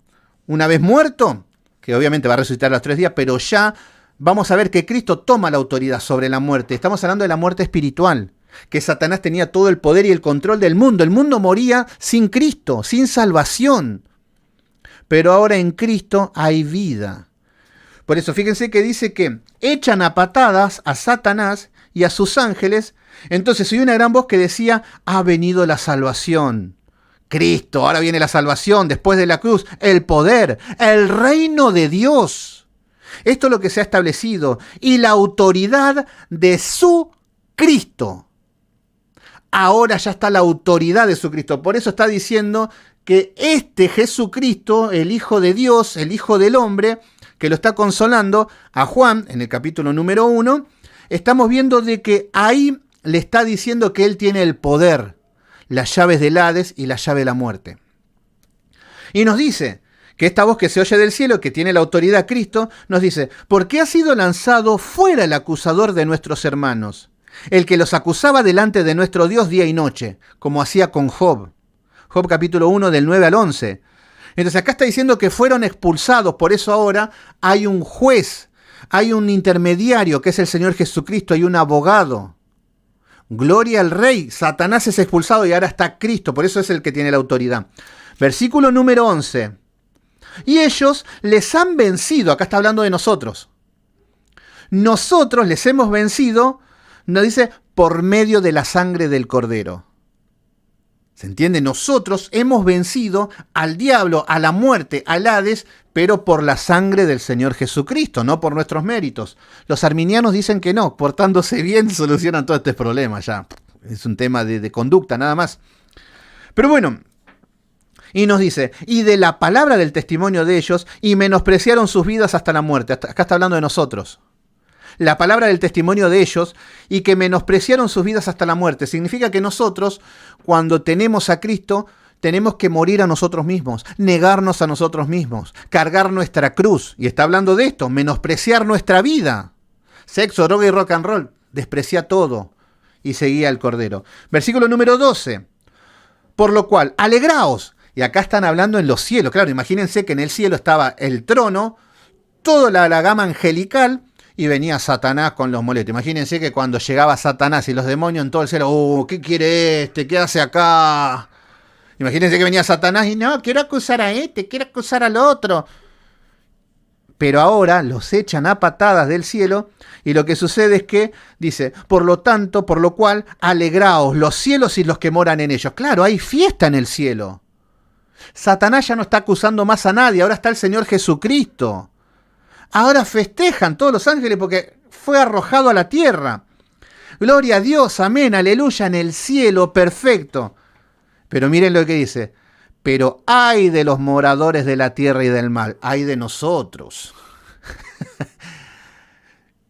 una vez muerto, que obviamente va a resucitar a los 3 días, pero ya vamos a ver que Cristo toma la autoridad sobre la muerte. Estamos hablando de la muerte espiritual, que Satanás tenía todo el poder y el control del mundo. El mundo moría sin Cristo, sin salvación. Pero ahora en Cristo hay vida. Por eso fíjense que dice que echan a patadas a Satanás y a sus ángeles. Entonces oí una gran voz que decía, ha venido la salvación. Cristo, ahora viene la salvación después de la cruz, el poder, el reino de Dios. Esto es lo que se ha establecido. Y la autoridad de su Cristo. Ahora ya está la autoridad de su Cristo. Por eso está diciendo que este Jesucristo, el Hijo de Dios, el Hijo del Hombre, que lo está consolando a Juan en el capítulo número 1, estamos viendo de que ahí le está diciendo que él tiene el poder, las llaves del Hades y la llave de la muerte. Y nos dice que esta voz que se oye del cielo, que tiene la autoridad Cristo, nos dice, ¿por qué ha sido lanzado fuera el acusador de nuestros hermanos? El que los acusaba delante de nuestro Dios día y noche, como hacía con Job. Job capítulo 1 del 9 al 11. Entonces acá está diciendo que fueron expulsados, por eso ahora hay un juez, hay un intermediario que es el Señor Jesucristo, hay un abogado. Gloria al Rey, Satanás es expulsado y ahora está Cristo, por eso es el que tiene la autoridad. Versículo número 11. Y ellos les han vencido, acá está hablando de nosotros. Nosotros les hemos vencido, nos dice, por medio de la sangre del Cordero. ¿Se entiende? Nosotros hemos vencido al diablo, a la muerte, al Hades, pero por la sangre del Señor Jesucristo, no por nuestros méritos. Los arminianos dicen que no, portándose bien solucionan todos estos problemas ya. Es un tema de conducta nada más. Pero bueno, y nos dice, y de la palabra del testimonio de ellos, y menospreciaron sus vidas hasta la muerte. Acá está hablando de nosotros. La palabra del testimonio de ellos y que menospreciaron sus vidas hasta la muerte. Significa que nosotros, cuando tenemos a Cristo, tenemos que morir a nosotros mismos, negarnos a nosotros mismos, cargar nuestra cruz. Y está hablando de esto, menospreciar nuestra vida. Sexo, droga y rock and roll. Desprecia todo y seguía el Cordero. Versículo número 12. Por lo cual, alegraos. Y acá están hablando en los cielos. Claro, imagínense que en el cielo estaba el trono, toda la gama angelical, y venía Satanás con los moletos. Imagínense que cuando llegaba Satanás y los demonios en todo el cielo, ¿qué quiere este? ¿Qué hace acá? Imagínense que venía Satanás y no, quiero acusar a este, quiero acusar al otro. Pero ahora los echan a patadas del cielo y lo que sucede es que dice, por lo tanto, por lo cual, alegraos los cielos y los que moran en ellos. Claro, hay fiesta en el cielo. Satanás ya no está acusando más a nadie, ahora está el Señor Jesucristo. Ahora festejan todos los ángeles porque fue arrojado a la tierra. Gloria a Dios, amén, aleluya, en el cielo, perfecto. Pero miren lo que dice. Pero ay de los moradores de la tierra y del mar, ay de nosotros.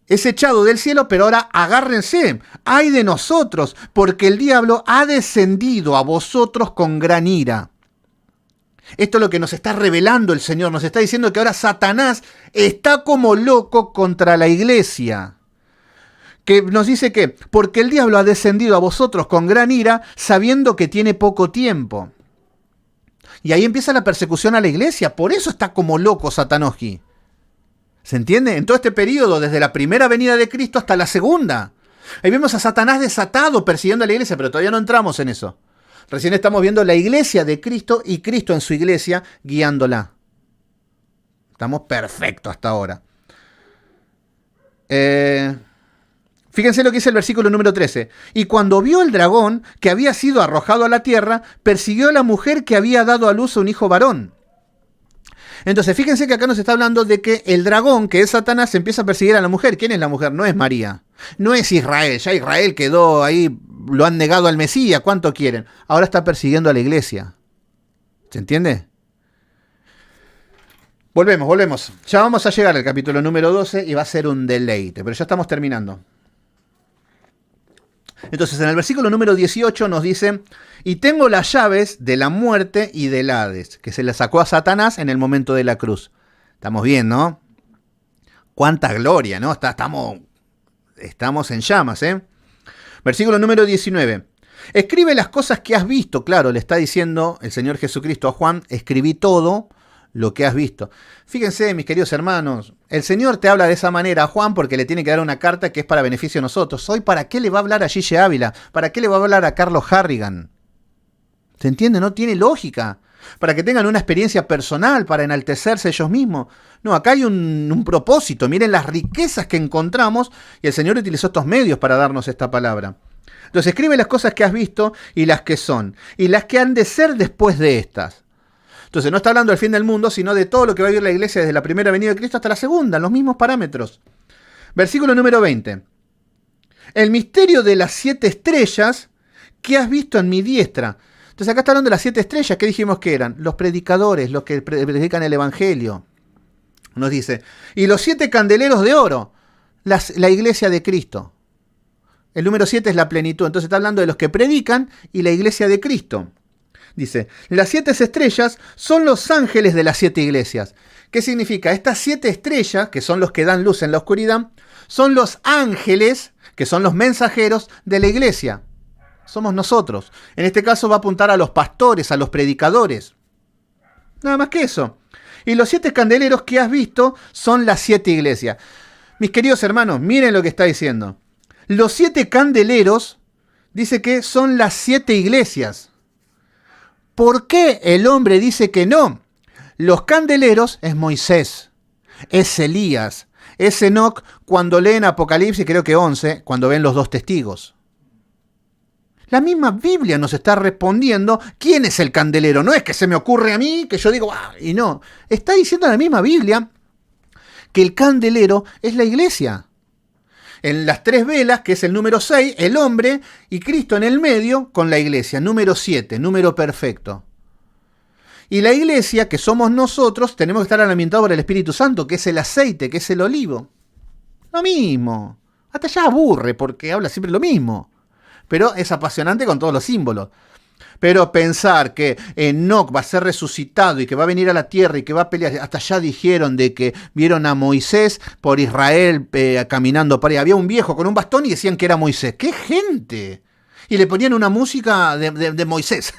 Es echado del cielo, pero ahora agárrense. Ay de nosotros, porque el diablo ha descendido a vosotros con gran ira. Esto es lo que nos está revelando el Señor. Nos está diciendo que ahora Satanás está como loco contra la iglesia. Que nos dice que, porque el diablo ha descendido a vosotros con gran ira, sabiendo que tiene poco tiempo. Y ahí empieza la persecución a la iglesia. Por eso está como loco Satanás. ¿Se entiende? En todo este periodo, desde la primera venida de Cristo hasta la segunda. Ahí vemos a Satanás desatado persiguiendo a la iglesia, pero todavía no entramos en eso. Recién estamos viendo la iglesia de Cristo y Cristo en su iglesia guiándola. Estamos perfectos hasta ahora. Fíjense lo que dice el versículo número 13. Y cuando vio el dragón que había sido arrojado a la tierra, persiguió a la mujer que había dado a luz a un hijo varón. Entonces, fíjense que acá nos está hablando de que el dragón, que es Satanás, empieza a perseguir a la mujer. ¿Quién es la mujer? No es María. No es Israel. Ya Israel quedó ahí, lo han negado al Mesías. ¿Cuánto quieren? Ahora está persiguiendo a la iglesia. ¿Se entiende? Volvemos. Ya vamos a llegar al capítulo número 12 y va a ser un deleite. Pero ya estamos terminando. Entonces, en el versículo número 18 nos dice, y tengo las llaves de la muerte y del Hades, que se le sacó a Satanás en el momento de la cruz. Estamos bien, ¿no? Cuánta gloria, ¿no? Estamos en llamas, ¿eh? Versículo número 19. Escribe las cosas que has visto. Claro, le está diciendo el Señor Jesucristo a Juan, escribí todo lo que has visto. Fíjense, mis queridos hermanos, el Señor te habla de esa manera a Juan porque le tiene que dar una carta que es para beneficio de nosotros. Hoy, ¿para qué le va a hablar a Gigi Ávila? ¿Para qué le va a hablar a Carlos Harrigan? ¿Se entiende? No tiene lógica. Para que tengan una experiencia personal, para enaltecerse ellos mismos. No, acá hay un propósito. Miren las riquezas que encontramos y el Señor utilizó estos medios para darnos esta palabra. Entonces, escribe las cosas que has visto y las que son, y las que han de ser después de estas. Entonces no está hablando del fin del mundo, sino de todo lo que va a vivir la iglesia desde la primera venida de Cristo hasta la segunda, los mismos parámetros. Versículo número 20. El misterio de las 7 estrellas que has visto en mi diestra. Entonces acá está hablando de las 7 estrellas, ¿qué dijimos que eran? Los predicadores, los que predican el evangelio. Nos dice, y los 7 candeleros de oro, la iglesia de Cristo. El número 7 es la plenitud, entonces está hablando de los que predican y la iglesia de Cristo. Dice, las 7 estrellas son los ángeles de las 7 iglesias. ¿Qué significa? Estas 7 estrellas, que son los que dan luz en la oscuridad, son los ángeles, que son los mensajeros de la iglesia. Somos nosotros. En este caso va a apuntar a los pastores, a los predicadores. Nada más que eso. Y los 7 candeleros que has visto son las 7 iglesias. Mis queridos hermanos, miren lo que está diciendo. Los 7 candeleros, dice que son las 7 iglesias. ¿Por qué el hombre dice que no? Los candeleros es Moisés, es Elías, es Enoc cuando leen Apocalipsis, creo que 11, cuando ven los 2 testigos. La misma Biblia nos está respondiendo quién es el candelero. No es que se me ocurre a mí, que yo digo, y no. Está diciendo la misma Biblia que el candelero es la iglesia. En las 3 velas, que es el número 6, el hombre y Cristo en el medio con la iglesia. Número 7, número perfecto. Y la iglesia, que somos nosotros, tenemos que estar alimentados por el Espíritu Santo, que es el aceite, que es el olivo. Lo mismo. Hasta ya aburre porque habla siempre lo mismo. Pero es apasionante con todos los símbolos. Pero pensar que Enoc va a ser resucitado y que va a venir a la tierra y que va a pelear, hasta ya dijeron de que vieron a Moisés por Israel caminando por ahí. Había un viejo con un bastón y decían que era Moisés. ¡Qué gente! Y le ponían una música de Moisés.